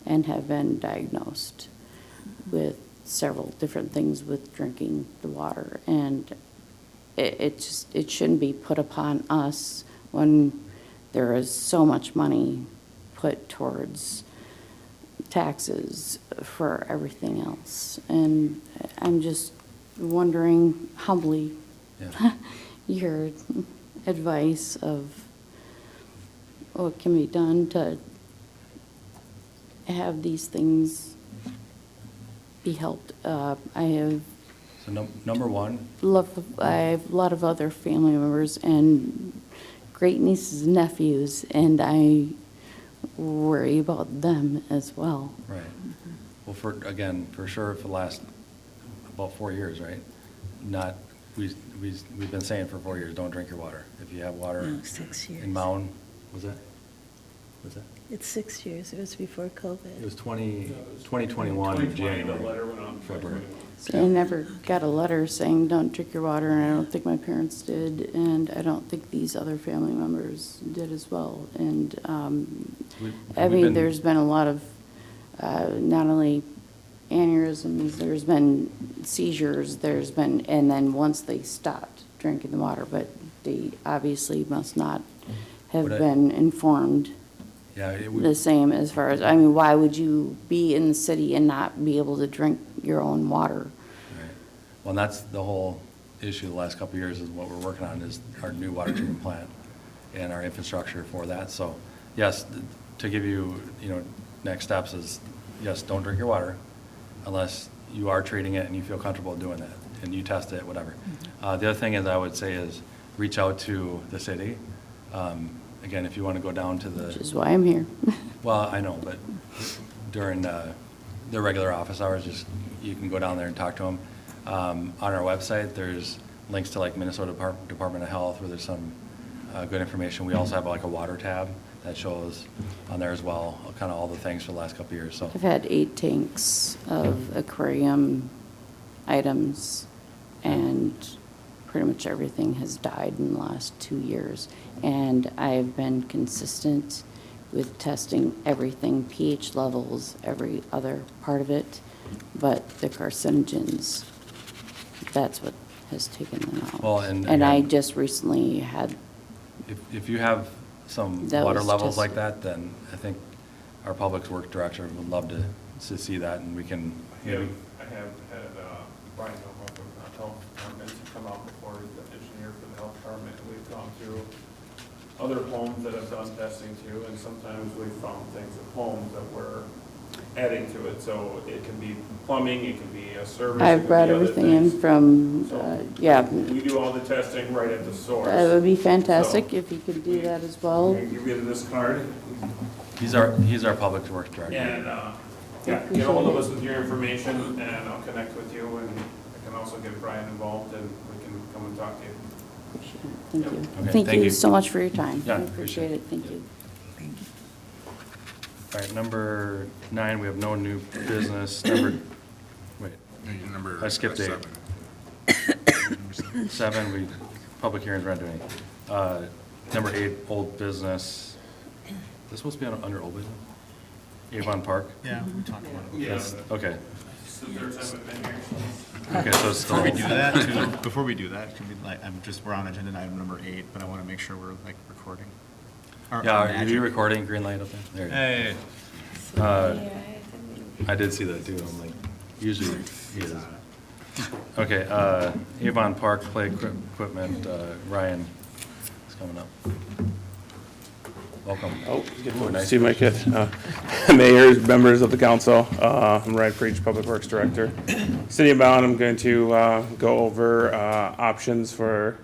and have been diagnosed with several different things with drinking the water. And it shouldn't be put upon us when there is so much money put towards taxes for everything else. And I'm just wondering humbly Yeah. your advice of what can be done to have these things be helped. I have So number one, I have a lot of other family members and great nieces and nephews, and I worry about them as well. right. Well, for sure, for the last about 4 years, right? We've been saying for 4 years, don't drink your water. If you have water. No, 6 years. In Mound, was that? It's 6 years. It was before COVID. It was 2021, 2020, the January, letter went out in February. So I never got a letter saying, don't drink your water, and I don't think my parents did, and I don't think these other family members did as well. And, I mean, there's been a lot of, not only aneurysms, there's been seizures, and then once they stopped drinking the water, but they obviously must not have Would I- been informed Yeah, the same as far as, I mean, why would you be in the city and not be able to drink your own water? Right. Well, and that's the whole issue the last couple of years is what we're working on is our new water treatment plant and our infrastructure for that. So, yes, to give you, next steps is yes, don't drink your water unless you are treating it and you feel comfortable doing that, and you test it, whatever. The other thing is, I would say is, reach out to the city. Again, if you want to go down to Which the, is why I'm here. well, I know, but during their regular office hours, just, you can go down there and talk to them. On our website, there's links to like Minnesota Department of Health, where there's some good information. We also have like a water tab that shows on there as well, kind of all the things for the last couple of years, so. I've had 8 tanks of aquarium items, and pretty much everything has died in the last 2 years. And I've been consistent with testing everything, pH levels, every other part of it, but the carcinogens, that's what has taken them out. Well, and I again- just recently had, If you have some That water was levels just- like that, then I think our Public Works Director would love to see that, and we can I maybe. have had Brian come up with health department to come out before the engineer for the health department. We've gone through other homes that have done testing too, and sometimes we've found things at homes that we're adding to it. So it can be plumbing, it can be a service. it I've can brought be other everything in things. from, So yeah. We do all the testing right at the source. That would be fantastic So if you could do that as well. I'm gonna give you this card. He's our Public Works Director. And, yeah, get ahold of us with your information, and I'll connect with you, and I can also get Brian involved, and we can come and talk to you. Appreciate it. Thank you. Okay, Thank thank you you. so much for your time. Yeah, I appreciate it. Thank you. All right, number 9, we have no new business. Wait, Number I skipped 8. 7, public hearings, we're not doing any. Number 8, old business. Is this supposed to be under old business? Avon Park? Yeah, we talked about it. Yeah. Yes, okay. It's the third time I've been here, Okay, so it's still. Before we do that, too, before we do that, can we, like, we're on agenda item number 8, but I want to make sure we're, like, recording. Or Yeah, are imagine. you recording? Green light up there? There you go. Hey. I did see that too. I'm like, usually he is. Okay, Avon Park Play Equipment, Ryan is coming up. Welcome. Oh, Ooh, nice. see my kid. Mayors, members of the council, I'm Ryan Preach, Public Works Director. City of Mound, I'm going to go over options for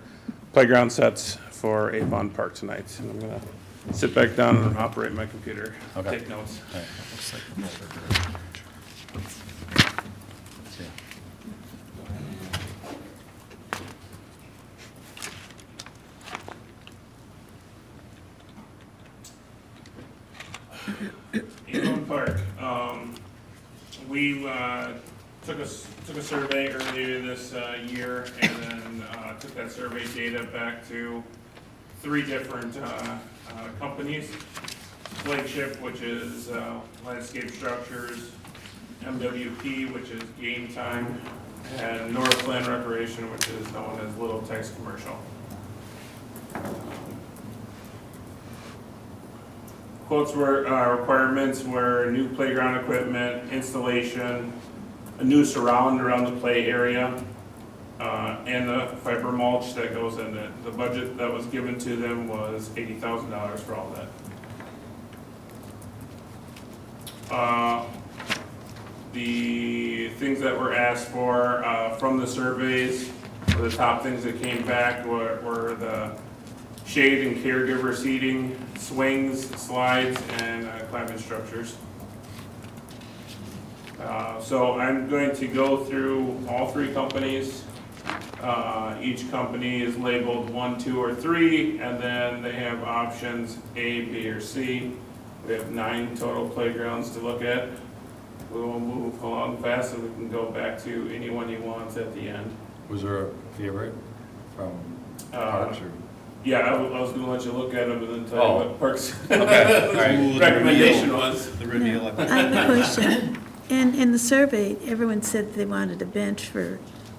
playground sets for Avon Park tonight. And I'm going to sit back down and operate my computer, Okay. take notes. All right. Looks like- Let's see. Avon Park, we took a survey earlier this year, and then took that survey data back to 3 different companies. Flagship, which is Landscape Structures, MWP, which is Game Time, and Northland Recreation, which is known as Little Tex Commercial. Quotes were, requirements were new playground equipment, installation, a new surround around the play area, and the fiber mulch that goes in it. The budget that was given to them was $80,000 for all that. The things that were asked for from the surveys, or the top things that came back were the shade and caregiver seating, swings, slides, and climbing structures. So I'm going to go through all 3 companies. Each company is labeled 1, 2, or 3, and then they have options A, B, or C. We have 9 total playgrounds to look at. We will move along fast so we can go back to any one you want at the end. Was there a favorite from Parks or? Yeah, I was gonna let you look at them and then tell you Oh. what Parks' Okay, all right. Ooh, the recommendation reveal. was. The reveal. I have a question. In the survey, everyone said they wanted a bench for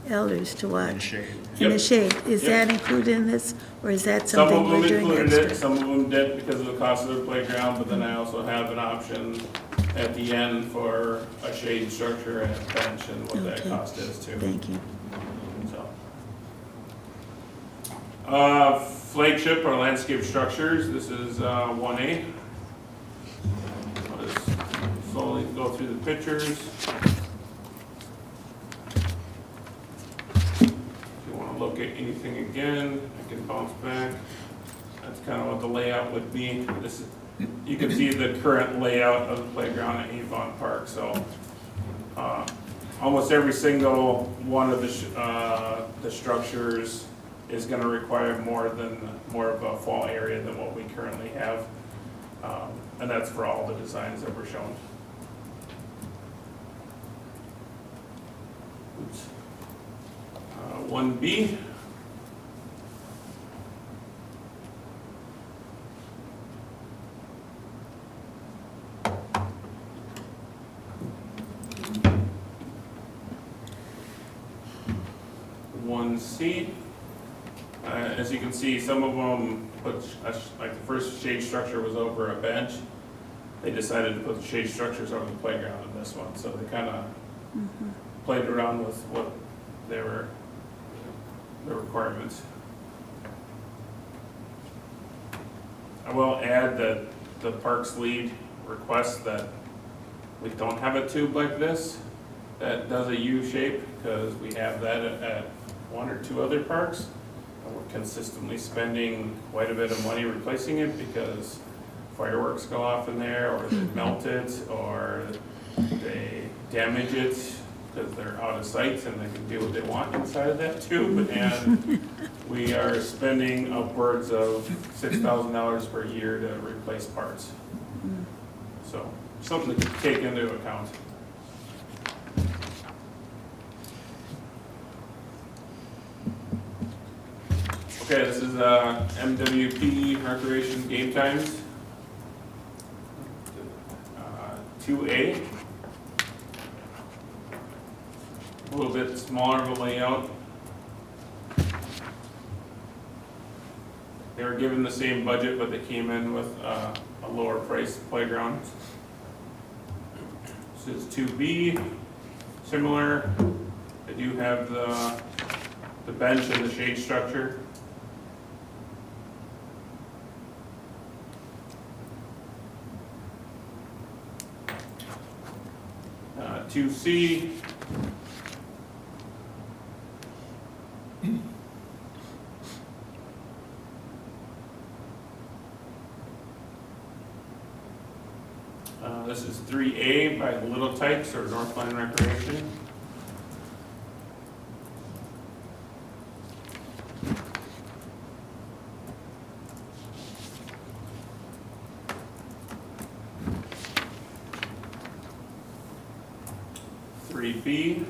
elders to watch. In shade. In the Yep. shade. Is Yep. that included in this, or is that Some something of them we're doing included it, extra? some of them didn't because of the cost of the playground, but then I also have an option at the end for a shade structure and a bench and what that Okay. cost is too. Thank you. So. Flagship or landscape structures, this is 1A. What is solely go through the pictures. If you want to look at anything again, I can bounce back. That's kind of what the layout would be. This is, you can see the current layout of the playground at Avon Park. So almost every single one of the structures is going to require more of a fall area than what we currently have, and that's for all the designs that were shown. Oops. 1B. C. As you can see, some of them put, like the first shade structure was over a bench. They decided to put the shade structures over the playground in this one, so they kind of played around with what they were, the requirements. I will add that the parks lead requests that we don't have a tube like this that does a U shape, because we have that at one or two other parks, and we're consistently spending quite a bit of money replacing it because fireworks go off in there, or they melt it, or they damage it because they're out of sight and they can do what they want inside of that tube. And we are spending upwards of $6,000 per year to replace parts. So something to take into account. Okay, this is MWP Recreation Game Times. 2A. A little bit smaller of a layout. They were given the same budget, but they came in with a lower price playground. This is 2B. Similar. They do have the bench and the shade structure. 2C. This is 3A by Little Tykes, or Northland Recreation. B.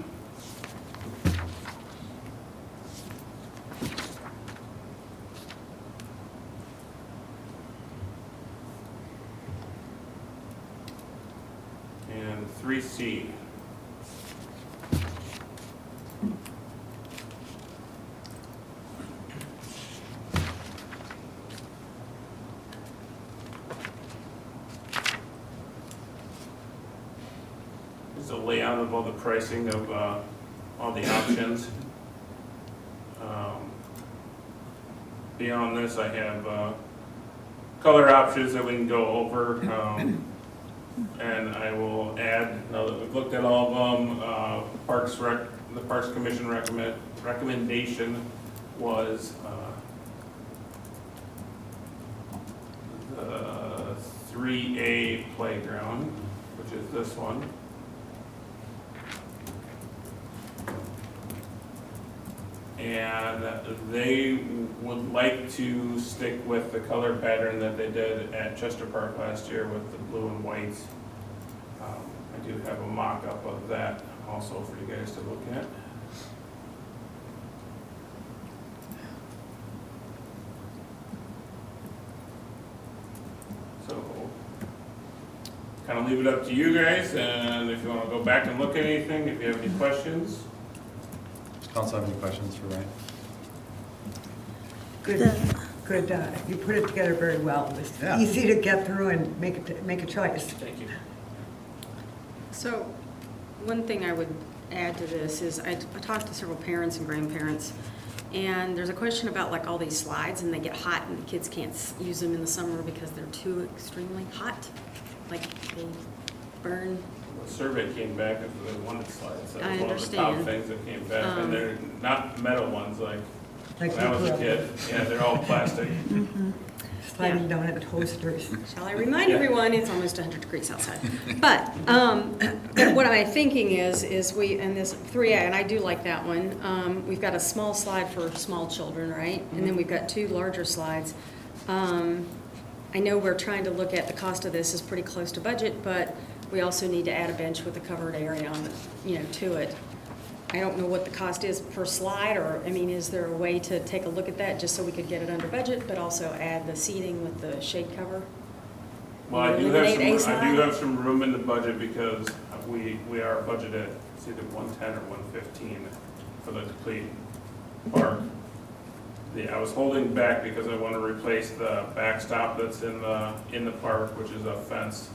And 3C. A layout of all the pricing of all the options. Beyond this, I have color options that we can go over, and I will add, now that we've looked at all of them, the Parks Commission recommendation was the 3A playground, which is this one. And they would like to stick with the color pattern that they did at Chester Park last year with the blue and white. I do have a mock-up of that also for you guys to look at. So, kind of leave it up to you guys, and if you want to go back and look at anything, if you have any questions. Council have any questions for Ryan? Good, you put it together very well. It was easy to get through and make a choice. Thank you. So, one thing I would add to this is I talked to several parents and grandparents, and there's a question about like all these slides, and they get hot and the kids can't use them in the summer because they're too extremely hot. Like they burn the survey came back and they wanted slides. That I was one of the top understand. things that came back, and they're not metal ones like Like when I was a the- kid. Yeah, they're all plastic. Sliding down at toasters. Shall I remind everyone, it's almost 100 degrees outside. But what I'm thinking is we, and this 3A, and I do like that one, we've got a small slide for small children, right? And then we've got 2 larger slides. I know we're trying to look at the cost of this is pretty close to budget, but we also need to add a bench with a covered area on it, to it. I don't know what the cost is per slide, or, I mean, is there a way to take a look at that just so we could get it under budget, but also add the seating with the shade cover? Well, I do Eliminate a have slide? some room in the budget because we are budgeted, it's either 110 or 115 for the complete park. I was holding back because I want to replace the backstop that's in the park, which is a fence,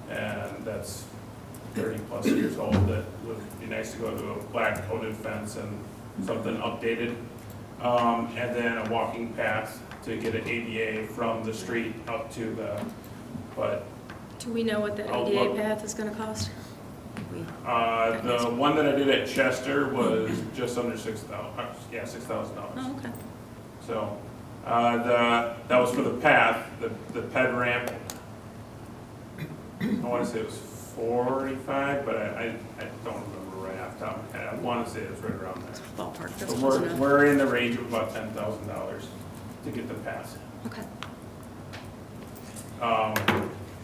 and that's 30-plus years old. That would be nice to go to a black coated fence and something updated. And then a walking path to get an ADA from the street up to but Do we know what that I'll ADA look. path is gonna cost? the one that I did at Chester was just under $6,000. $6,000. Oh, okay. So, that was for the path, the ped ramp. I want to say it was 45, but I don't remember right off the top of my head. I want to say it's right around there. Ballpark, that's So close enough. we're in the range of about $10,000 to get the path. Okay.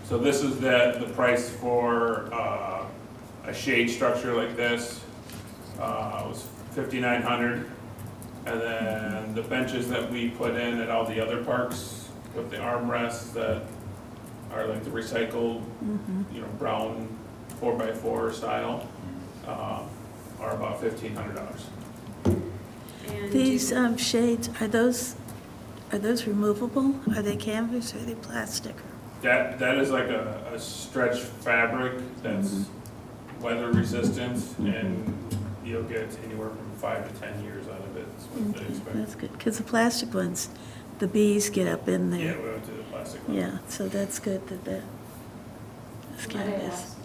So this is the price for a shade structure like this. It was $5,900. And then the benches that we put in at all the other parks with the armrests that are like the recycled, brown 4x4 style, are about $1,500. And These shades, are those removable? Are they canvas or are they plastic? That is like a stretch fabric that's weather resistant, and you'll get anywhere from 5 to 10 years out of it, is what they expect. That's good, because the plastic ones, the bees get up in Yeah, there. we went to the plastic one. Yeah, so that's good that's Might I canvas. ask,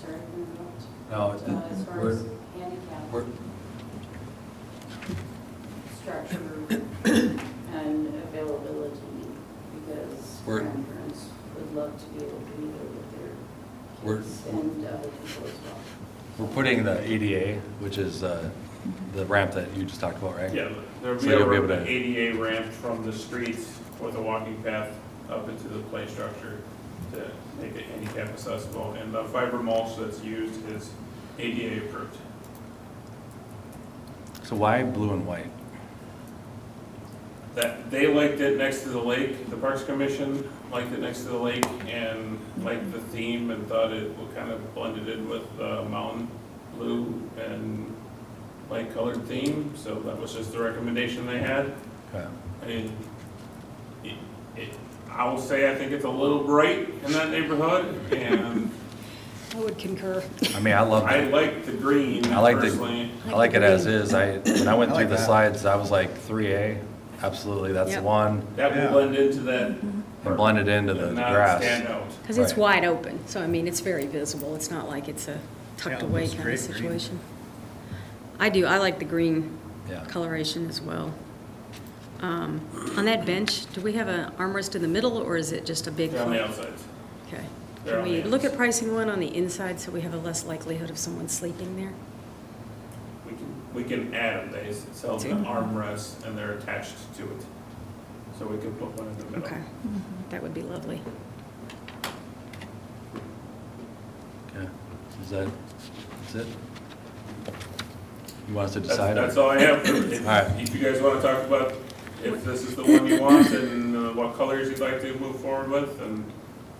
sorry, to interrupt. No, As far we're- as handicap we're- structure and availability, because We're- grandparents would love to be able to be there with We're- their kids and other people as well. We're putting the ADA, which is the ramp that you just talked about, right? Yeah, there'll So be you'll be a able to- ADA ramp from the street with a walking path up into the play structure to make it handicap accessible. And the fiber mulch that's used is ADA approved. So why blue and white? That, they liked it next to the lake, the Parks Commission liked it next to the lake and liked the theme and thought it would kind of blended in with the mountain blue and light colored theme, so that was just the recommendation they had. Okay. I mean, I will say I think it's a little bright in that neighborhood, and I would concur. I mean, I love I it. like the green I like personally. I like it as is. When I went I through like the that. slides, I was like 3A, absolutely, that's the Yep. one. That will blend into that. And blend it into the and not grass. stand out. Because it's Right. wide open, so I mean, it's very visible. It's not like it's a tucked Yeah, it away looks kind of great green. situation. I like the green Yeah. coloration as well. On that bench, do we have an armrest in the middle, or is it just a big? They're on the outsides. Okay. They're Can on we the look at outside. pricing one on the inside so we have a less likelihood of someone sleeping there? We can add them, they sell the armrests and they're attached to it. So we can put one in the middle. Okay, that would be lovely. Okay. That's it? You want us to That's, decide? that's all I have. If All right. if you guys want to talk about if this is the one you want and what colors you'd like to move forward with, and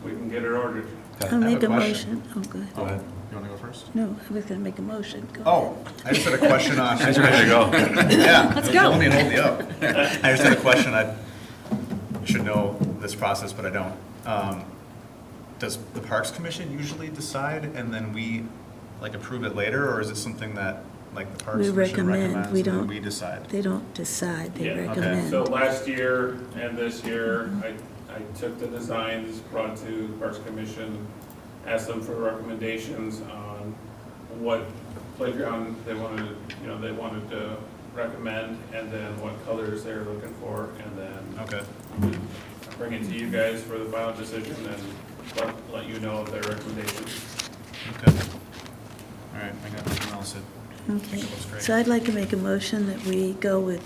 we can get it ordered. Okay. I'll I have make a a question. motion. Oh, go ahead. Go ahead. You want to go first? No, I was going to make a motion. Go Oh, I just had a question on. Guys are ready to go. Yeah. Let's go. Let me hold you up. I just had a question. I should know this process, but I don't. Does the Parks Commission usually decide and then we like approve it later, or is it something that like the Parks We Commission recommend, recommends we and then don't- we decide? They don't decide, they Yeah, okay. recommend. So last year and this year, I took the designs, brought to the Parks Commission, asked them for recommendations on what playground they wanted, they wanted to recommend, and then what colors they're looking for, and then Okay. bring it to you guys for the final decision and let you know of their recommendations. Okay. All right, I got nothing else. Okay, Looks great. so I'd like to make a motion that we go with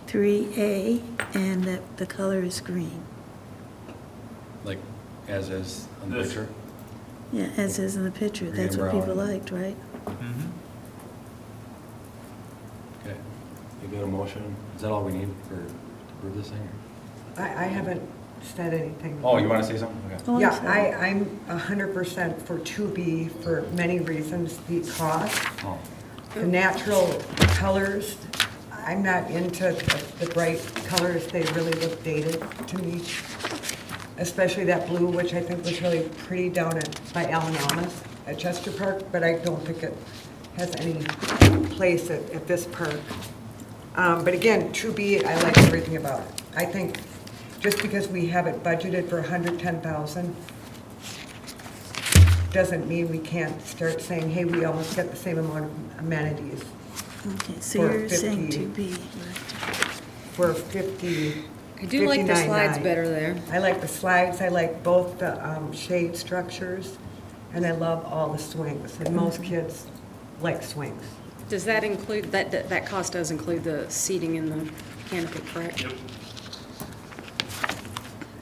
3A and that the color is green. Like, as is on the This- picture? Yeah, as is in the picture, Green that's and what people brown. liked, right? Mhm. Okay. You got a motion? Is that all we need to approve this thing? I haven't said anything. Oh, you want to say something? Okay. Oh, I'm Yeah, sorry. I'm 100% for 2B for many reasons. The cost, Oh, the natural colors. I'm not into the bright colors. They really look dated to me. Especially that blue, which I think was really pretty down by Allen Almas at Chester Park, but I don't think it has any place at this park. But again, 2B, I like everything about it. I think just because we have it budgeted for 110,000 doesn't mean we can't start saying, hey, we almost get the same amount of amenities Okay, so for you're saying 50. 2B, right? for 50. I do like the slides 59.9. better there. I like the slides, I like both the shade structures, and I love all the swings, and most kids like swings. Does that include, that cost does include the seating in the canopy, correct? Yep.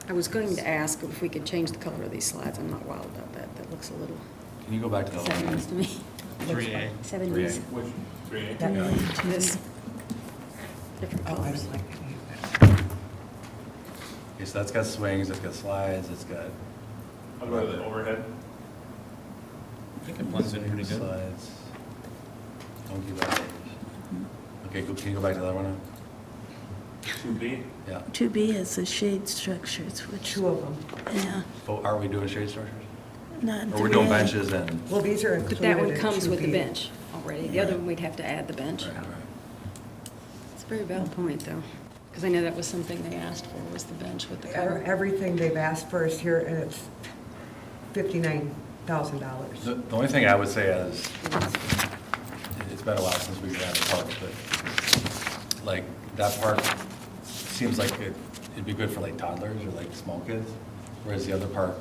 I was going to ask if we could change the color of these slides. I'm not wild about that. That looks a little can you go back to the other 70s one? to me. 3A. 70s. Which, 3A? That- This, different Oh, I colors. don't like any of it. Okay, so that's got swings, it's got slides, it's got. I'll go to the overhead. I think it blends in pretty good. Slides. Don't give that. Okay, can you go back to the other one now? 2B? Yeah. 2B has the shade structures, which, Two of them. yeah, Oh, are we doing shade structures? not in 3A. Or we're doing benches and? Well, these are But included that one in comes with the 2B. bench already. The other one, we'd have to add the bench. Right, right. It's a very valid point, though, because I know that was something they asked for, was the bench with the color. Everything they've asked for is here, and it's $59,000. The only thing I would say is, it's been a while since we've had a park, but like, that park seems like it'd be good for like toddlers or like small kids, whereas the other park,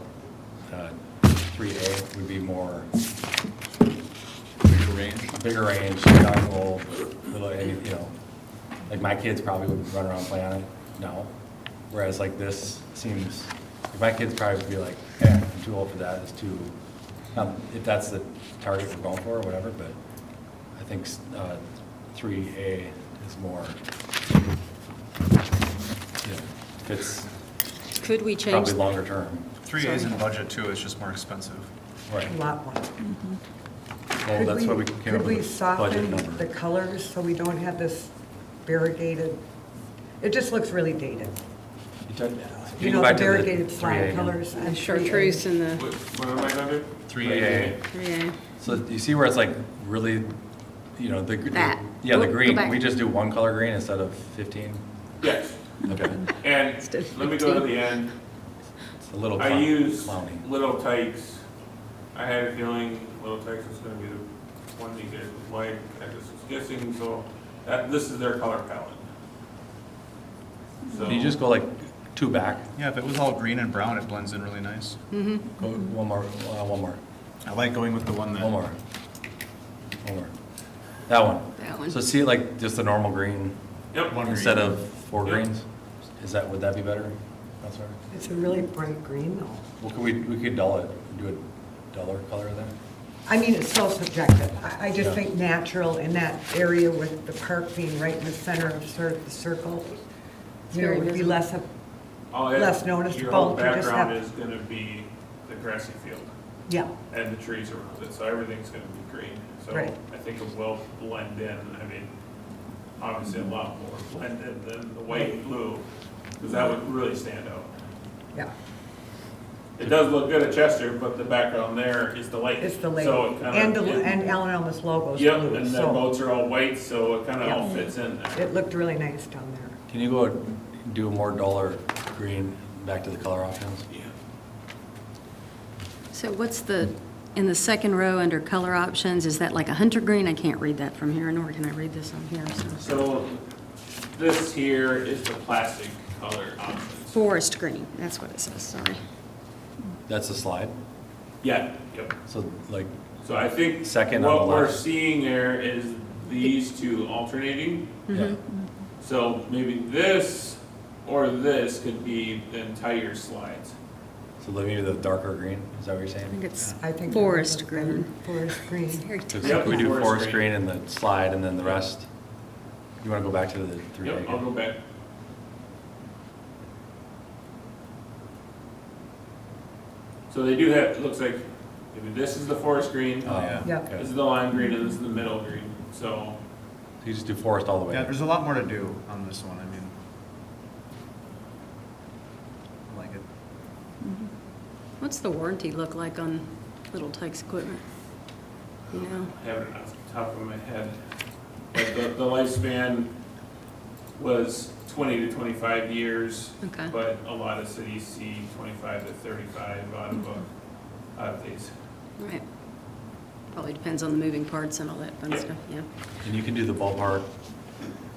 3A would be more. Bigger range, young, little, like my kids probably would run around and play on it now, whereas like this seems, like my kids probably would be like, I'm too old for that, it's too, if that's the target we're going for or whatever, but I think 3A is more, fits Could we change? probably longer term. 3A is in budget too, it's just more expensive. Right. A lot more. Well, that's why we came up Could we with a budget soften number. the colors so we don't have this variegated? It just looks really dated. Can You go know, back the to the variegated 3A slide again? colors. The on chartreuse 3A. and the, What am I gonna do? 3A. 3A. So you see where it's like really, That. yeah, the Go green, back. we just do one color green instead of 15? Yes, Okay. and Instead of let me go to 15. the end. It's a little I use clowny. Little Tykes. I had a feeling Little Tykes was gonna be the one you guys would like, I was guessing, so this is their color palette. So Can you just go like two back? Yeah, if it was all green and brown, it blends in really nice. Go one more, one more, I like going with the one that. one more. One more. That one. That one. So see like just a normal green Yep. One instead green. of four Yep. greens? Would that be better? That's right. It's a really bright green, though. Well, we could dull it, do a duller color then? I mean, it's so subjective. I just Yeah. think natural in that area with the park being right in the center of sort of the circle, It's you know, very would be visible. less of, Oh, yeah. less noticeable Your whole to just have- background is gonna be the grassy field yeah. and the trees around it, so everything's gonna be green. So Right. I think it will blend in, I mean, obviously a lot more blended than the white and blue, because that would really stand out. Yeah, It does look good at Chester, but the background there is the lake. it's the lake. So it kinda- And Allen Ellis logo's Yep, blue, and the so boats are all white, so it kind of all Yeah. fits in there. it looked really nice down there. Can you go do a more duller green, back to the color options? Yeah. So what's in the second row under color options, is that like a hunter green? I can't read that from here, nor can I read this on here, so. So this here is the plastic color options. Forest green, that's what it says, sorry. That's the slide? Yeah, yep. So like, So I think Second on what the we're left. seeing there is these two alternating. yeah, So maybe this or this could be the entire slides. so maybe the darker green, is that what you're I think saying? it's I think. forest green. Forest green. Very So Yep, we do forest forest green. green and the slide and then the rest? You wanna go back to the three? Yep, I'll go back. So they do have, it looks like, maybe this is the forest green, Oh, yeah. Yep. this is the lime green, and this is the middle green. So You just do forest all the way? Yeah, there's a lot more to do on this one, I mean. I like it. What's the warranty look like on Little Tykes equipment? You know? I have it off the top of my head. But the lifespan was 20 to 25 years. Okay. But a lot of cities see 25 to 35 out of these. Right. Probably depends on the moving parts and all that fun Yeah. stuff, yeah. And you can do the ballpark,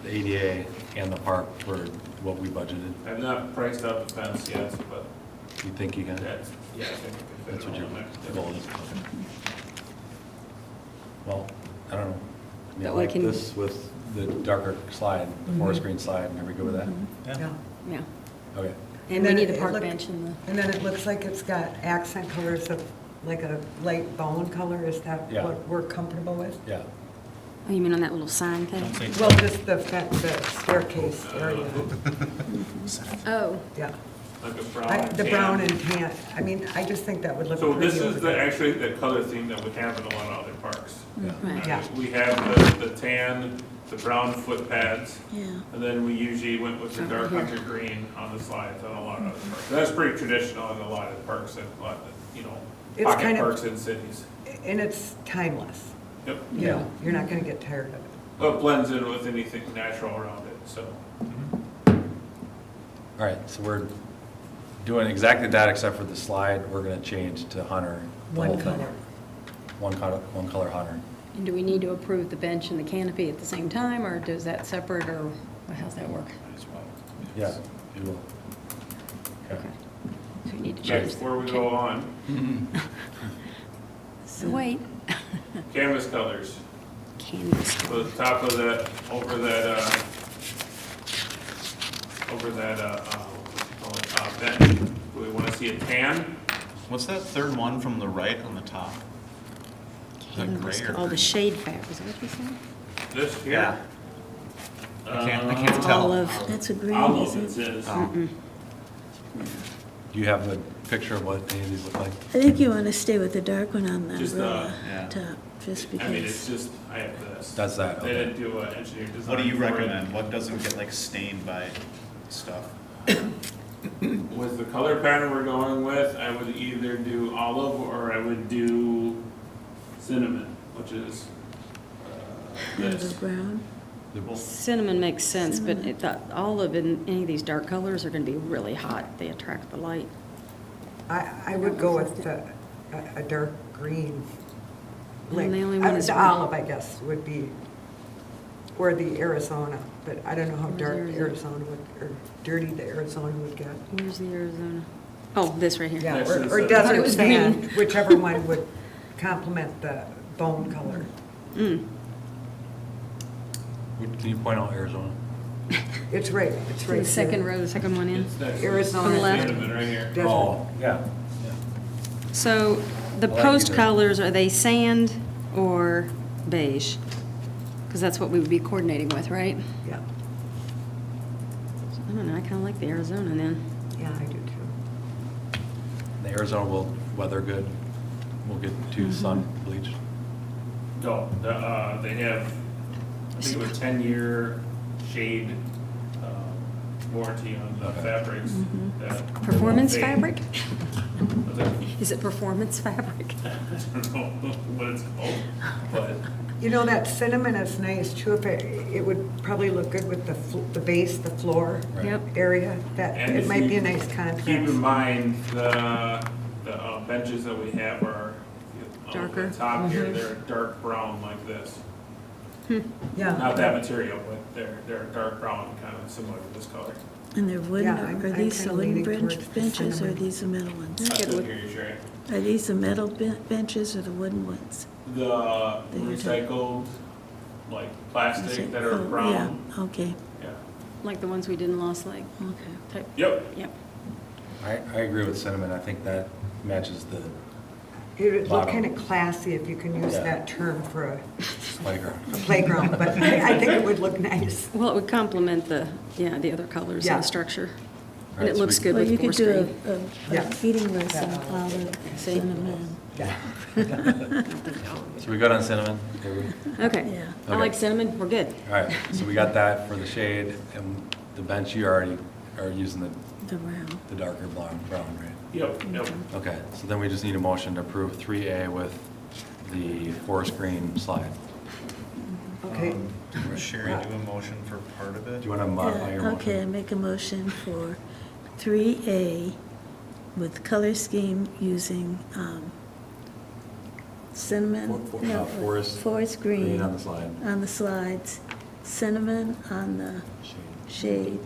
the ADA, and the park for what we budgeted. I've not priced out the fence yet, but You think you can? that's, yeah, I think we can fit That's it what all your in there. goal is? Okay. Well, I don't know. I mean, I But we like can- this with the darker slide, the forest green slide. Are we good with that? Yeah. Yeah. Okay. And we then need the it park look- bench and the, And then it looks like it's got accent colors of, like a light bone color. Is that Yeah. what we're comfortable with? Yeah. oh, you mean on that little sign thing? Well, just the staircase area, Oh, yeah. Like a brown. The tan. brown and tan, I mean, I just think that would look So pretty. this is over the, there. actually the color theme that we have in a lot of other parks. Yeah. right, Yeah. We have the tan, the brown foot pads, Yeah. and then we usually went with the dark hunter green on the slides on a lot of other parks. That's pretty traditional in a lot of parks, and a lot of, It's pocket kind of- parks in cities. And it's timeless, Yep. you know, you're not gonna get tired of it. But it blends in with anything natural around it, so. All right, so we're doing exactly that except for the slide. We're gonna change to hunter. the One whole thing. color. One color hunter. and do we need to approve the bench and the canopy at the same time, or does that separate, or how's that work? Yeah, you will. Okay. So we need to Okay, change. before we go on, So wait. canvas colors. Canvas. So the top of that, over that, bench, do we want to see a tan? What's that third one from the right on the top? that Canvas, gray or all the green? shade fabric, is that what you said? This here? Yeah. I can't tell. Olive. That's a green, Olive, isn't it it? says. Oh. Do you have a picture of what any of these look like? I think you want to stay with the dark one on the Just, umbrella yeah. top, just I mean, it's because. just, I have this. That's that, They okay. didn't do an engineer design. What do you for it. recommend? What doesn't get like stained by stuff? With the color pattern we're going with, I would either do olive or I would do cinnamon, which is Olive this. brown. Cinnamon makes sense, but Cinnamon. the olive and any of these dark colors are gonna be really hot. They attract the light. I would go with a dark green. And the only one is The red. olive, I guess, would be, or the Arizona, but I don't know how Where's dark Arizona? Arizona would, or dirty the Arizona would get. Where's the Arizona? Oh, this right here. Yeah, Next or is the- I thought it desert was sand, green. whichever one would complement the bone color. Mm. Can you point out Arizona? It's right So here. the second row, the second one in. It's next to Arizona. On the left. cinnamon right here. Desert. Oh, yeah. So the I like post either. colors, are they sand or beige? Because that's what we would be coordinating with, right? Yeah, I don't know, I kind of like the Arizona then. yeah, I do too. The Arizona will weather good. We'll get Mm-hmm. 2 sun bleach. No, they have, I think it was 10-year shade warranty on the Okay. fabrics. that Mm-hmm. Performance won't fade. fabric? What's that? Is it performance fabric? I don't know what it's called, but You know, that cinnamon is nice too, if it would probably look good with the base, the floor Right. Yep. area, that, And it if might be you a nice keep in contrast. mind, the The benches that we have are, Darker. the top here, they're dark brown like this. Yeah. Not that material, but they're dark brown, kind of similar to this color. And they're wooden, Yeah, I'm are these the kinda wooden leaning towards the benches, or are cinnamon. these the metal ones? I still hear you, Sherry. Are these the metal benches or the wooden ones? The recycled, like, plastic that are Oh, brown. Yeah, okay, Yeah. Like the ones we did in Lost Lake okay. type? Yep. Yep. I agree with cinnamon. I think that matches the It would look Bottom. kind of classy if you can use Yeah. that term for a playground. playground, but I think it would look nice. Well, it would complement the other colors in Yeah. the structure. And Right, it so looks we- good Well, with you forest could green. do a Yeah. eating list That on all olive, cinnamon. Yeah. So we good on cinnamon? Okay, Okay. Yeah. I Okay. like cinnamon, we're good. All right, so we got that for the shade, and the bench, you already are using The round. the darker brown, right? Yep, yep. Okay, so then we just need a motion to approve 3A with the forest green slide. Okay. Sherry, do a motion for part of it? Do you want to modify your motion? Okay, I make a motion for 3A with color scheme using cinnamon, no, forest green on the slide. on the slides, cinnamon on the shade,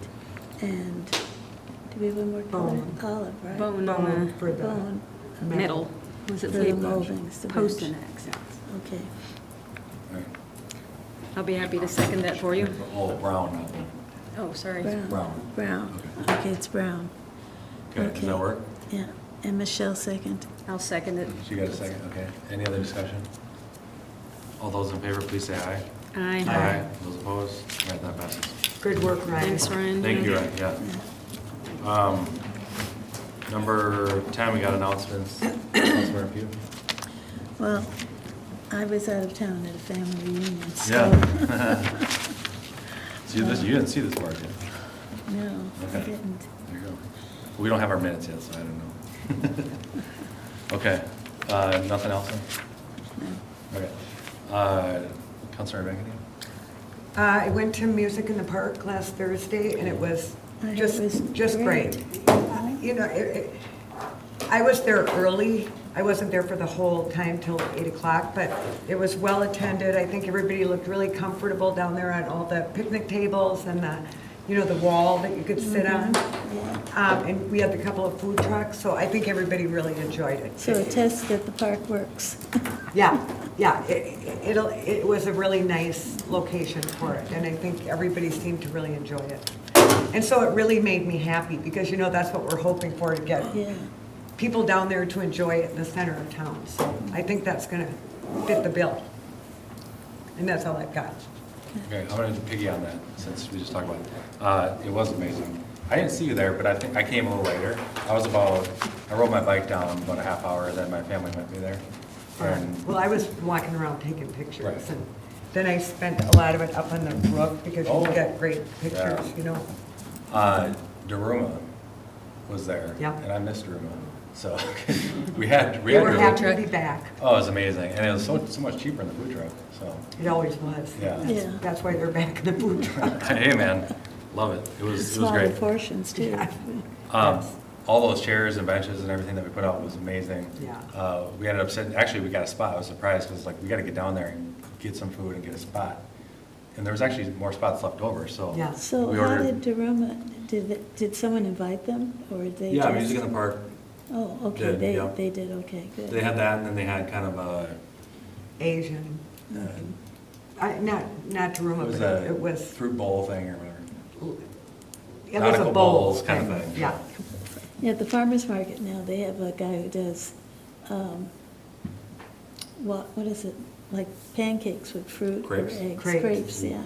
and, do we have one more color? Bone. Olive, right? Bone Bone on for the Bone, the metal. Was it for the the moldings, the post bench. and accents? Okay, All right. I'll be happy to second that for you. Oh, brown, not blue. Oh, sorry. brown, brown, okay, it's brown, Okay, does that Okay. work? yeah, and Michelle second. I'll second it. She got a second, okay. Any other discussion? All those in favor, please say aye. Aye. Those opposed? All right, that passes. Good work, Ryan. Thanks, Ryan. Thank you, Ryan, yeah. Number 10, we got announcements. Councilmember Pugh? Well, I was out of town at a family reunion, so. Yeah. See, this, you didn't see this part yet. No, I Okay. didn't. There you go. We don't have our minutes yet, so I don't know. Okay, nothing else then? No. Okay. Councilor McEnany? I went to Music in the Park last Thursday, and it was I heard it was just great. You know, I was there early. I wasn't there for the whole time till 8 o'clock, but it was well attended. I think everybody looked really comfortable down there on all the picnic tables and the wall that you could sit on. And we had a couple of food trucks, so I think everybody really enjoyed it. So a test that the park works. Yeah, it was a really nice location for it, and I think everybody seemed to really enjoy it. And so it really made me happy, because, that's what we're hoping for, to get Yeah, people down there to enjoy it in the center of town. So I think that's gonna fit the bill. And that's all I've got. Okay, I'm gonna piggy on that, since we just talked about it. It was amazing. I didn't see you there, but I think I came a little later. I rode my bike down about a half hour, then my family met me there. And Well, I was walking around taking pictures, Right. and then I spent a lot of it up on the brook, because you Oh. get great pictures, Daruma was there. Yeah. And I missed Daruma, so we had They were Daruma. happy to be back. Oh, it was amazing, and it was so much cheaper in the food truck, so. It always was. Yeah. Yeah. That's why they're back in the food truck. Hey, man, love it. It was smaller great. portions too. Yeah. All those chairs and benches and everything that we put out was amazing. Yeah. We ended up sitting, actually, we got a spot. I was surprised, because we gotta get down there and get some food and get a spot. And there was actually more spots left over, so. Yeah. So we how ordered- did Daruma, did someone invite them, or they Yeah, just? Music in the Park. Oh, okay, did, they, yeah. they did, okay, good. They had that, and then they had kind of a, Asian. Not it Daruma, was but a it was, fruit bowl thing or whatever. it was a nautical bowl. bowls kind of thing. Yeah. Yeah, at the farmer's market now, they have a guy who does, what is it, like pancakes with fruit or Crepes? eggs? Crepes. Crepes, yeah.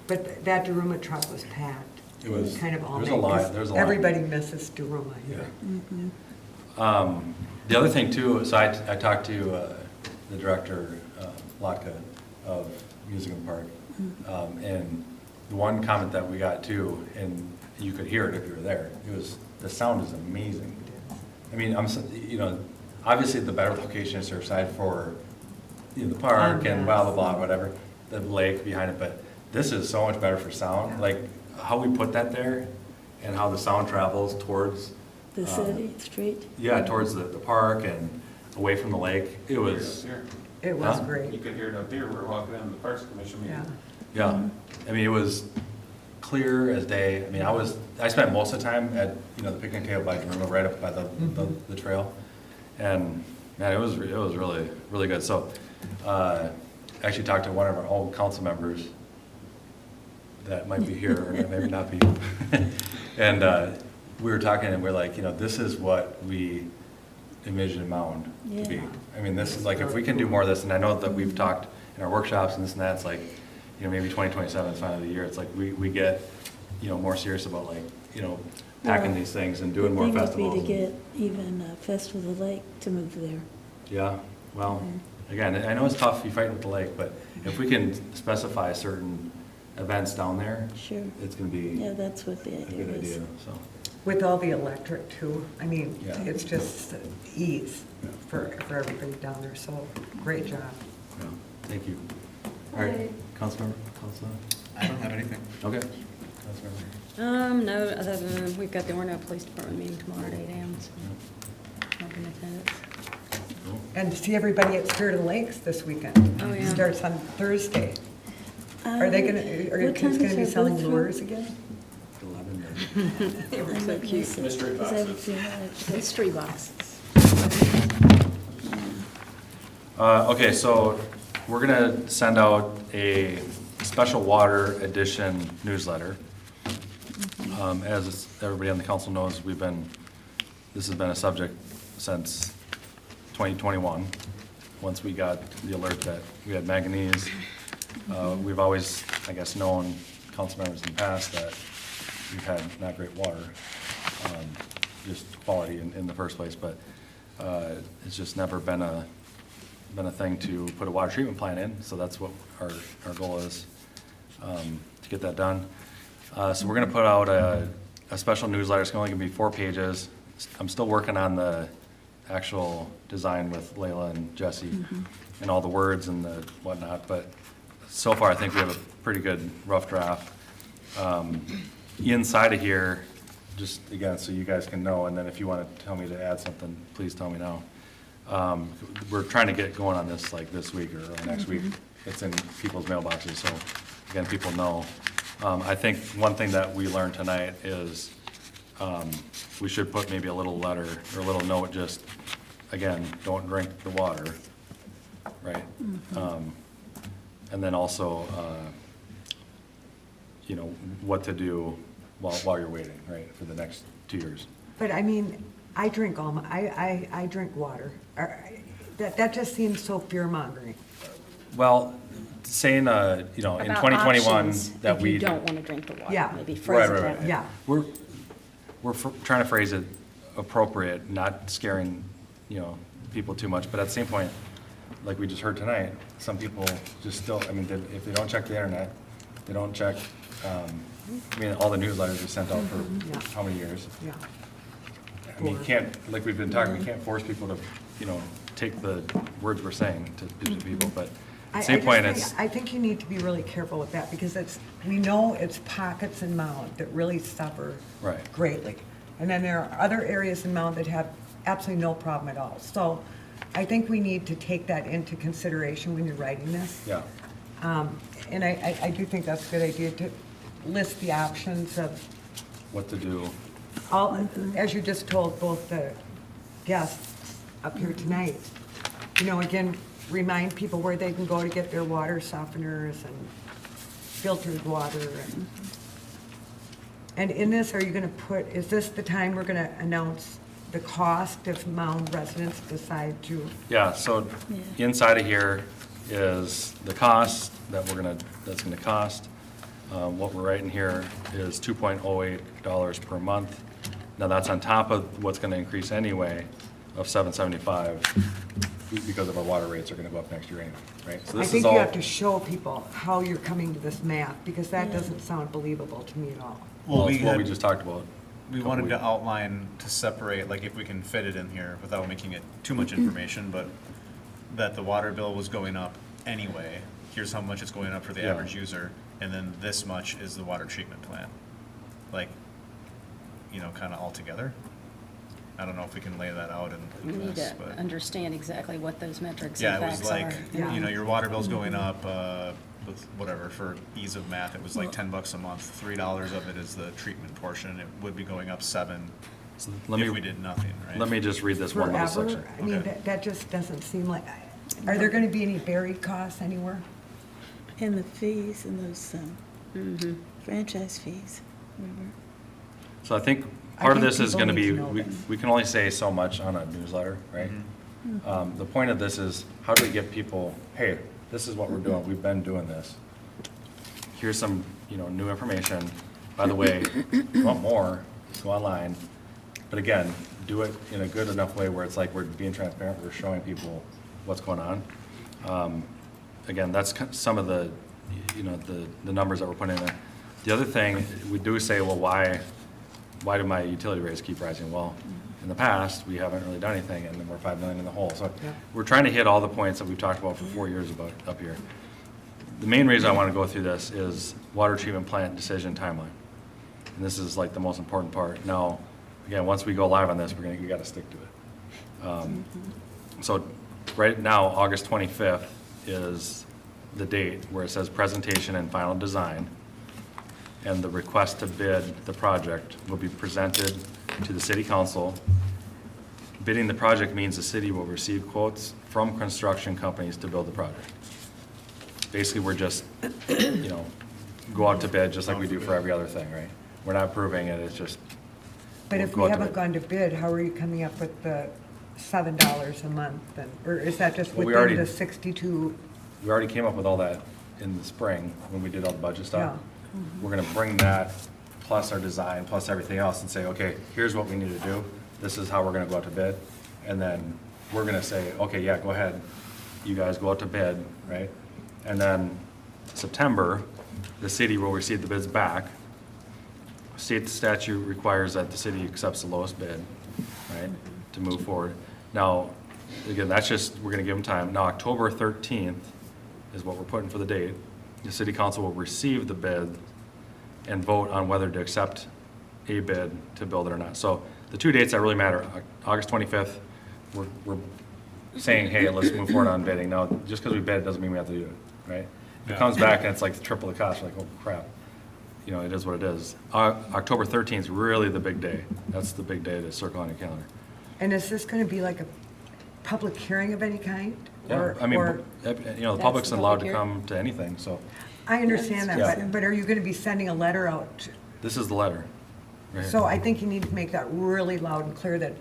But that Daruma truck was packed. It was- Kind of all there was a night, lot- 'cause there was a lot. everybody misses Daruma here. The other thing too, so I talked to the director, Latka, of Music in the Park. And the one comment that we got too, and you could hear it if you were there, the sound is amazing. I mean, obviously the better location is Surfside for, the park and blah, blah, blah, whatever, the lake behind it, but this is so much better for sound. Like, how we put that there and how the sound travels towards the city street? Yeah, towards the park and away from the lake. It was, It was Huh? great. You could hear it up here, we're walking in the Parks Commission meeting. Yeah. yeah, I mean, it was clear as day. I mean, I spent most of the time at, the picnic table by the river, right up by the trail. And, man, it was really, really good. So, I actually talked to one of our old council members that might be here, or maybe not be. And, we were talking, and we're like, this is what we envision Mound to be. Yeah. I mean, this is like, if we can do more of this, and I know that we've talked in our workshops and this and that, it's like, maybe 2027 is finally the year. It's like, we get, more serious about like, packing Well, these things and doing more festivals. The thing would be to get even Festival of the Lake to move there. Yeah, well, again, I know it's tough, you fight with the lake, but if we can specify certain events down there, Sure. it's gonna be Yeah, that's what the a idea good is. idea, so. With all the electric too, I mean, Yeah. it's just ease for everybody down there, so great job. Yeah, thank you. All right, Councilmember? I don't have anything. Okay. Councilmember. No, other than, we've got the Orono Police Department meeting tomorrow at 8 a.m., so I'll be in attendance. Cool. And to see everybody at Spirit of the Lakes this weekend. Oh, yeah. It starts on Thursday. Are they gonna, are your What kids time gonna is be our selling booth run? lures again? 11. They were I so might cute. miss it, Mystery 'cause I haven't boxes. seen that. Mystery boxes. Okay, so we're gonna send out a special water edition newsletter. As everybody on the council knows, this has been a subject since 2021, once we got the alert that we had manganese. We've always, I guess, known, council members in the past, that we've had not great water, just quality in the first place, but it's just never been a thing to put a water treatment plant in, so that's what our goal is, to get that done. So we're gonna put out a special newsletter. It's only gonna be 4 pages. I'm still working on the actual design with Layla and Jesse and all the words and the whatnot, but so far I think we have a pretty good rough draft. Inside of here, just again, so you guys can know, and then if you wanna tell me to add something, please tell me now. We're trying to get going on this like this week or early next week. It's in people's mailboxes, so again, people know. I think one thing that we learned tonight is we should put maybe a little letter or a little note, just, again, don't drink the water, right? And then also, what to do while you're waiting, right, for the next 2 years. But I mean, I drink I drink water. That just seems so fear-mongering. Well, saying, in About 2021 options that if we. you don't want to drink the water, Yeah. maybe phrase it Right, that way. Yeah. We're trying to phrase it appropriate, not scaring, people too much, but at the same point, like we just heard tonight, some people just still, if they don't check the internet, they don't check, all the newsletters we sent out Yeah. for how many years? Yeah. You can't, like we've been talking, we can't force people to, take the words we're saying to people, but at the same point, it's, I think you need to be really careful with that, because we know it's pockets in Mound that really suffer Right. greatly. And then there are other areas in Mound that have absolutely no problem at all. So I think we need to take that into consideration when you're writing this. yeah. And I do think that's a good idea to list the options of What to do. all, as you just told both the guests up here tonight. Again, remind people where they can go to get their water softeners and filtered water. And in this, are you gonna is this the time we're gonna announce the cost if Mound residents decide to? Yeah, so inside of here is the cost that's gonna cost. What we're writing here is $2.08 per month. Now, that's on top of what's gonna increase anyway of $7.75 because of our water rates are gonna go up next year anyway, right? So I this think is you all. have to show people how you're coming to this math, because that doesn't sound believable to me at all. Well, it's what we had- just talked about. We wanted to outline, to separate, like if we can fit it in here without making it too much information, but that the water bill was going up anyway. Here's how much it's going up for the Yeah. average user, and then this much is the water treatment plant. Like, kind of all together. I don't know if we can lay that out We in need this, to but. understand exactly what those metrics Yeah, and it was facts like, are. you know, your water bill's going up, with whatever, for ease of math, it was like $10 a month. $3 of it is the treatment portion. It would be going up $7 let if me- we did nothing, right? Let me just read this one little Forever? section. I mean, Okay. that just doesn't seem like, are there gonna be any buried costs anywhere? And the fees and those franchise fees, remember? So I think part of think this is people gonna need be, to know we, this. we can only say so much on a newsletter, right? The point of this is, how do we get people, hey, this is what we're doing, we've been doing this. Here's some, new information. By the way, if you want more, go online. But again, do it in a good enough way where it's like we're being transparent, we're showing people what's going on. Again, that's some of the, the numbers that we're putting in there. The other thing, we do say, well, why do my utility rates keep rising? Well, in the past, we haven't really done anything, and then we're 5 million in the hole. So we're trying to hit all the points that we've talked about for 4 years about up here. The main reason I want to go through this is water treatment plant decision timeline. And this is like the most important part. Now, again, once we go live on this, we got to stick to it. So right now, August 25th is the date where it says presentation and final design. And the request to bid the project will be presented to the city council. Bidding the project means the city will receive quotes from construction companies to build the project. Basically, we're just, go out to bid just like we do for every other thing, right? We're not approving it, it's just. But we'll if go we out to haven't bid. gone to bid, how are you coming up with the $7 a month? Or is that just Well, we within already- the 62? We already came up with all that in the spring when we did all the budget stuff. Yeah. We're gonna bring that plus our design, plus everything else and say, okay, here's what we need to do. This is how we're gonna go out to bid. And then we're gonna say, okay, yeah, go ahead. You guys go out to bid, right? And then September, the city will receive the bids back. State statute requires that the city accepts the lowest bid, right, to move forward. Now, again, that's just, we're gonna give them time. Now, October 13th is what we're putting for the date. The city council will receive the bid and vote on whether to accept a bid to build it or not. So the two dates that really matter, August 25th, we're saying, hey, let's move forward on bidding. Now, just because we bid doesn't mean we have to do it, right? If it comes back and it's like triple the cost, we're like, oh crap. It is what it is. October 13th is really the big day. That's the big day to circle on your calendar. And is this going to be like a public hearing of any kind? Yeah, Or- I mean, or- the public's the allowed to public come to anything, so I understand Yeah. that, but are you going to be sending a letter out? this is the letter. right here. So I think you need to make that really loud and clear that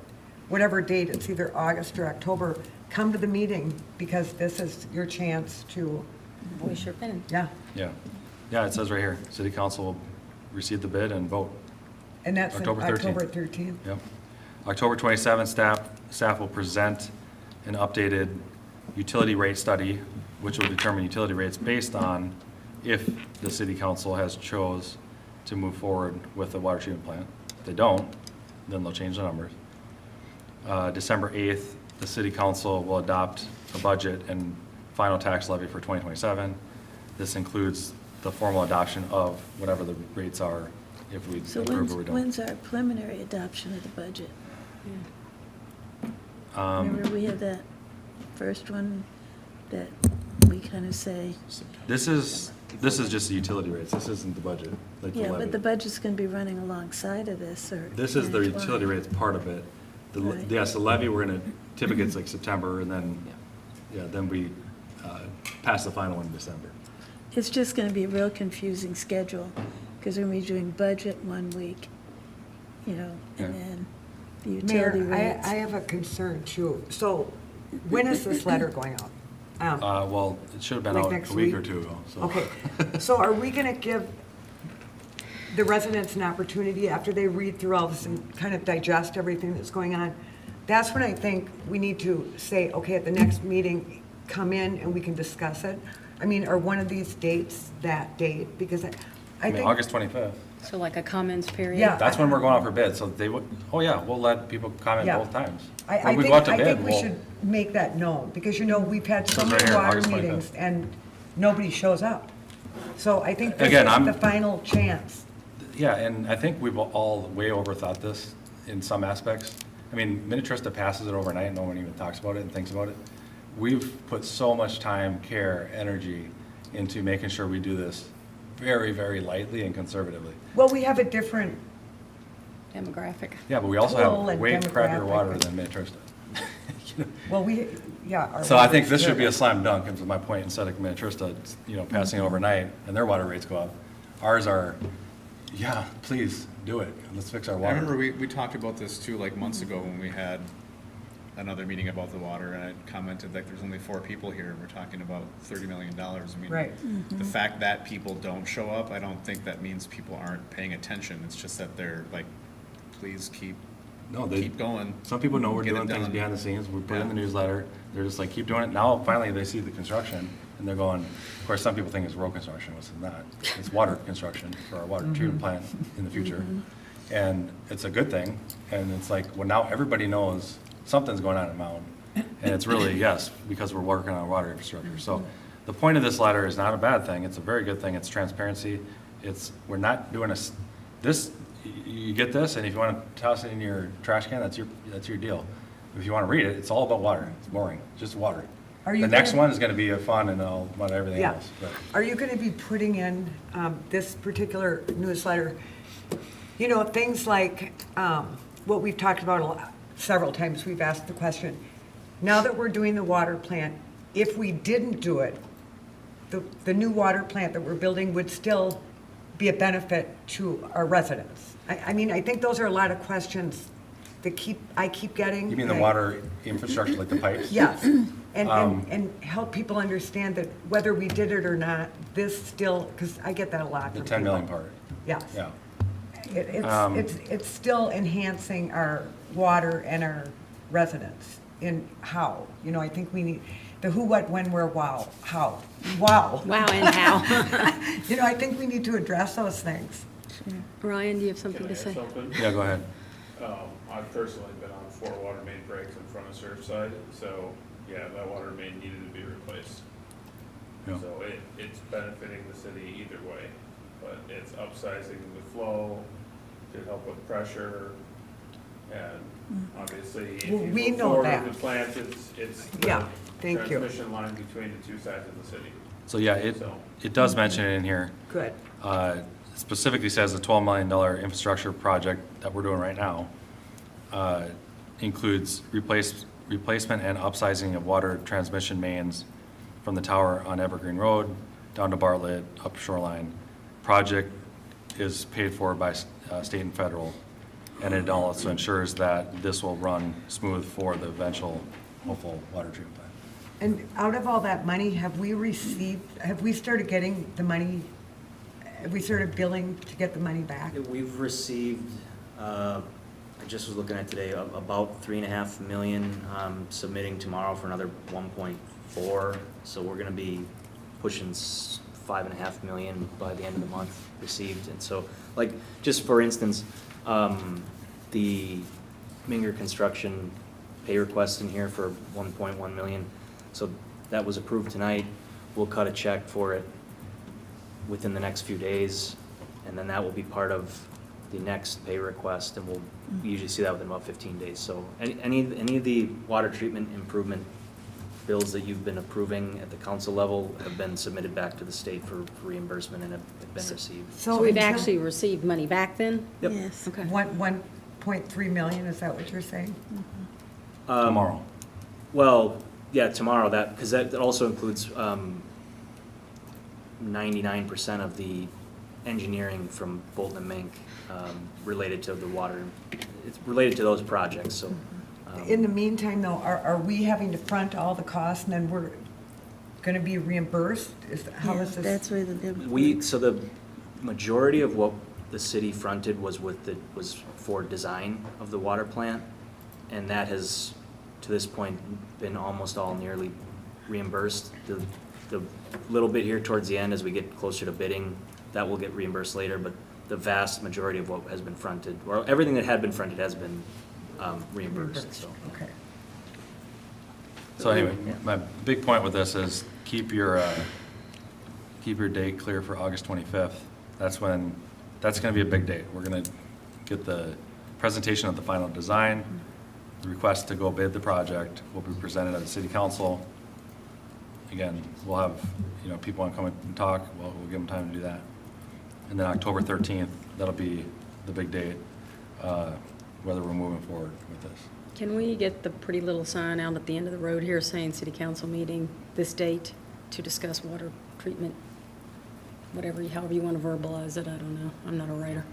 whatever date, it's either August or October, come to the meeting because this is your chance to, Voice your opinion. yeah. Yeah, it says right here, city council will receive the bid and vote. And that's in October 13th. October 13th. Yep. October 27th, staff will present an updated utility rate study, which will determine utility rates based on if the city council has chose to move forward with the water treatment plant. If they don't, then they'll change the numbers. December 8th, the city council will adopt a budget and final tax levy for 2027. This includes the formal adoption of whatever the rates are if we So approve or we don't. when's our preliminary adoption of the budget? Um, Remember, we have that first one that we kind of say, This is just the utility rates, this isn't the budget, like the yeah, but the levy. budget's going to be running alongside of this, or. This is the intertwined. utility rates part of it. Right. Yes, the levy, we're gonna, typically it's like September, and then, then we pass the final one in December. It's just going to be a real confusing schedule, because we're going to be doing budget one week, Yeah. and then the utility Mayor, rates. I have a concern too. So when is this letter going out? Well, it should have been Like out next a week or week? two ago, so. Okay, so are we gonna give the residents an opportunity after they read through all this and kind of digest everything that's going on? That's when I think we need to say, okay, at the next meeting, come in and we can discuss it. I mean, are one of these dates that date? Because I I mean, think. August 25th, So like a comments period? Yeah. that's when we're going out for bid, so they would, we'll let people comment Yeah. both times. I When we think, go out to I bid, think we we'll- should make that known, because we've had so It's right many here, water August 25th. meetings and nobody shows up. So I think this Again, is the final chance. Yeah, and I think we've all way overthought this in some aspects. I mean, Minnetrista passes it overnight, and no one even talks about it and thinks about it. We've put so much time, care, energy into making sure we do this very, very lightly and conservatively. Well, we have a different, Demographic. Yeah, but we also Tool have and way crappier demographic. water than Minnetrista. You know? well, our So I think water's this should be a terrible. slam dunk, is my point, instead of Minnetrista, passing it overnight, and their water rates go up. Ours are, yeah, please, do it, let's fix our I water. remember we talked about this too, like months ago when we had another meeting about the water, and I commented like there's only 4 people here, and we're talking about $30 million. I mean, Right. the fact that people don't show up, I don't think that means people aren't paying attention. It's just that they're like, please keep going. Some people know we're Get it doing things done. behind the scenes, we put it in the Yeah. newsletter, they're just like, keep doing it. Now, finally, they see the construction, and they're going, of course, some people think it's road construction, which it's not. It's water construction for our water treatment plant in the future. And it's a good thing, and it's like, well, now everybody knows something's going on at Mound. And it's really, yes, because we're working on water infrastructure. So the point of this letter is not a bad thing, it's a very good thing, it's transparency. We're not doing you get this, and if you want to toss it in your trash can, that's your deal. If you want to read it, it's all about water, it's boring, just water. Are you The next gonna- one is going to be fun and all about everything Yeah. else. But Are you going to be putting in this particular newsletter, things like what we've talked about several times, we've asked the question, now that we're doing the water plant, if we didn't do it, the new water plant that we're building would still be a benefit to our residents? I mean, I think those are a lot of questions that I keep getting. you mean the water infrastructure, like the pipes? Yes, and help people understand that whether we did it or not, this still, because I get that a lot The from 10 million people. part, Yes. yeah. It's still enhancing our water and our residents in how, I think we need, the who, what, when, where, how. Wow. Wow, and how. I think we need to address those things. Ryan, do you have something Can I to add say? something? Yeah, go ahead. I've personally been on 4 water main breaks in front of Surfside, so, yeah, that water main needed to be replaced. Yeah. So it's benefiting the city either way, but it's upsizing the flow to help with pressure, and obviously, if you Well, we move know forward that. with the plants, it's Yeah, the thank you. transmission line between the 2 sides of the city. So, yeah, it does mention it in here. Good. Specifically says the $12 million infrastructure project that we're doing right now includes replacement and upsizing of water transmission mains from the tower on Evergreen Road down to Bartlett, up Shoreline. Project is paid for by state and federal, and it also ensures that this will run smooth for the eventual hopeful water treatment plant. And out of all that money, have we started getting the money, have we started billing to get the money back? We've received, I just was looking at today, about 3.5 million, submitting tomorrow for another 1.4. So we're gonna be pushing 5.5 million by the end of the month received. And so, like, just for instance, the Minger Construction pay request in here for 1.1 million. So that was approved tonight. We'll cut a check for it within the next few days, and then that will be part of the next pay request, and we'll usually see that within about 15 days. So any of the water treatment improvement bills that you've been approving at the council level have been submitted back to the state for reimbursement and have been received. So we've until- actually received money back then? Yep. Yes. Okay. 1.3 million, is that what you're saying? Tomorrow. Well, yeah, tomorrow, because that also includes 99% of the engineering from Bolton and Mink related to the water. It's related to those projects, so. In the meantime, though, are we having to front all the costs and then we're going to be reimbursed? How Yeah, is this? that's where the. So the majority of what the city fronted was for design of the water plant, and that has, to this point, been almost all nearly reimbursed. The little bit here towards the end, as we get closer to bidding, that will get reimbursed later, but the vast majority of what has been fronted, or everything that had been fronted has been reimbursed, so. Okay. So anyway, Yeah. my big point with this is keep your date clear for August 25th. That's gonna be a big date. We're gonna get the presentation of the final design. request to go bid the project will be presented at the city council. Again, we'll have, people want to come and talk, we'll give them time to do that. And then October 13th, that'll be the big date, whether we're moving forward with this. Can we get the pretty little sign out at the end of the road here saying city council meeting this date to discuss water treatment? However you want to verbalize it, I don't know. I'm not a writer.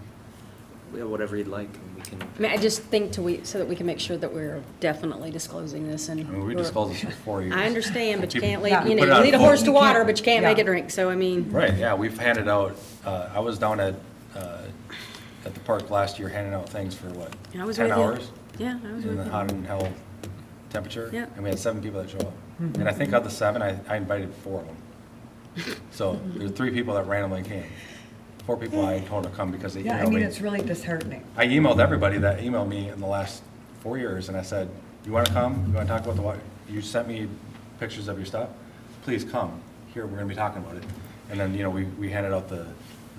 Yeah, whatever you'd like, we can. I mean, I just think so that we can make sure that we're definitely disclosing this and. I mean, we disclosed this for 4 years. I understand, but you can't Yeah. lead, Put it on lead a full- horse to You water, can't- but you can't make yeah. it drink, so I mean. Right, yeah, we've handed out, I was down at the park last year handing out things for what? I was 10 with you. hours? Yeah, I was In with the you. hot and hell temperature? Yeah. And we had 7 people that show up. And I think of the 7, I invited 4 of them. So there's 3 people that randomly came. 4 people I told to come because they Yeah, I emailed mean, me. it's really disheartening. I emailed everybody that emailed me in the last 4 years, and I said, you want to come? You want to talk about the water? You sent me pictures of your stuff? Please come. Here, we're going to be talking about it. And then, we handed out the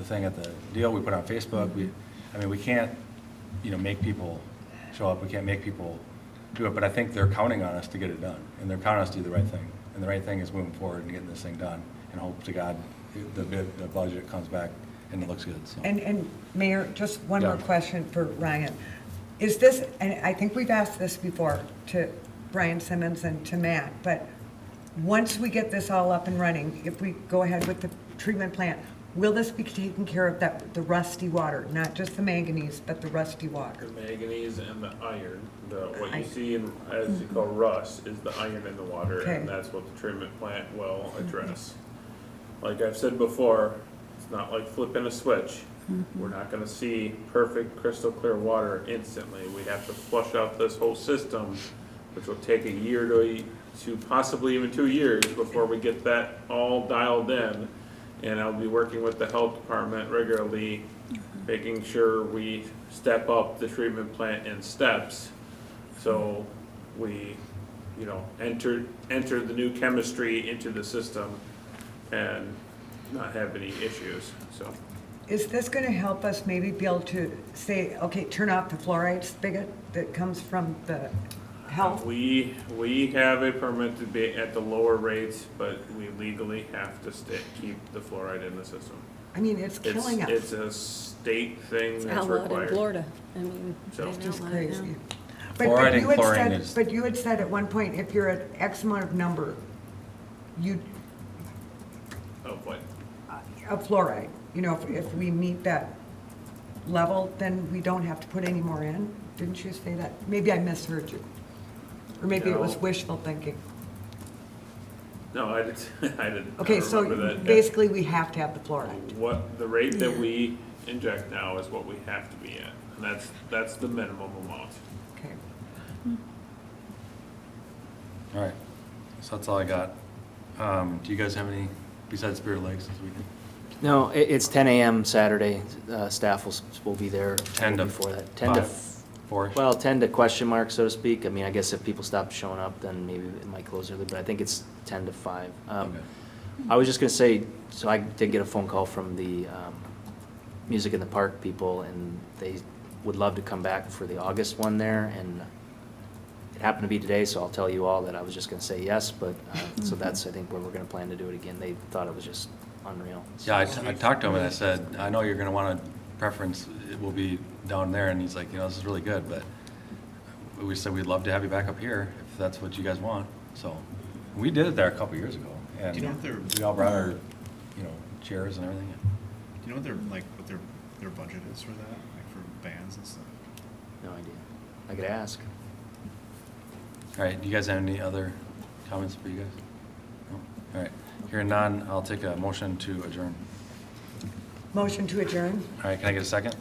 thing at the deal, we put it on Facebook. We can't, make people show up. We can't make people do it, but I think they're counting on us to get it done, and they're counting on us to do the right thing. And the right thing is moving forward and getting this thing done, and hope to God the budget comes back and it looks good, so. And Mayor, just one more Yeah. question for Ryan. Is this, and I think we've asked this before to Brian Simmons and to Matt, but once we get this all up and running, if we go ahead with the treatment plant, will this be taking care of the rusty water, not just the manganese, but the rusty water? The manganese and the iron, what I- you see in, as you call rust, is the iron in the water, Okay. and that's what the treatment plant will address. Like I've said before, it's not like flipping a switch. We're not gonna see perfect crystal clear water instantly. We have to flush out this whole system, which will take a year to possibly even 2 years before we get that all dialed in. And I'll be working with the health department regularly, making sure we step up the treatment plant in steps. So we, enter the new chemistry into the system and not have any issues, so. Is this going to help us maybe be able to say, okay, turn off the fluoride spigot that comes from the health? We have a permit to be at the lower rates, but we legally have to keep the fluoride in the system. I mean, it's killing us. It's a state thing It's that's outlawed in required. Florida. I mean, So- they It's Just outlaw it now. crazy. Fluoride and chlorine is- But you had said at one point, if you're at X amount of number, Oh, what? of fluoride, if we meet that level, then we don't have to put any more in? Didn't you say that? Maybe I misheard you. Or maybe it was No. wishful thinking. No, I didn't Okay, so remember that. basically we have to have the fluoride. What, the rate that we inject now is what we have to be at, and that's the minimum amount. Okay. All right, so that's all I got. Do you guys have any, besides Spirit Lakes this weekend? No, it's 10 a.m. Saturday. Staff will be there. 10 to before that. 10 to 4-ish? Well, 10 to question mark, so to speak. I mean, I guess if people stop showing up, then maybe it might close early, but I think it's 10 to 5. Okay. I was just gonna say, so I did get a phone call from the Music in the Park people, and they would love to come back for the August one there, and it happened to be today, so I'll tell you all that I was just gonna say yes, but, so that's, I think, where we're gonna plan to do it again. They thought it was just unreal. Yeah, I talked to him and I said, I know you're gonna want a preference, it will be down there, and he's like, this is really good, but we said we'd love to have you back up here if that's what you guys want, so. We did it there a couple years ago, and Do you know if they're- we all brought our, chairs and everything. Do you know what their budget is for that, like for bands and stuff? No idea. I could ask. All right, do you guys have any other comments for you guys? No? All right, hearing none, I'll take a motion to adjourn. Motion to adjourn? All right, can I get a second?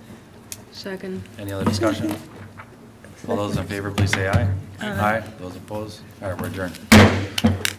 Second. Any other discussion? All those in favor, please say aye. Aye. Those opposed? All right, we're adjourned.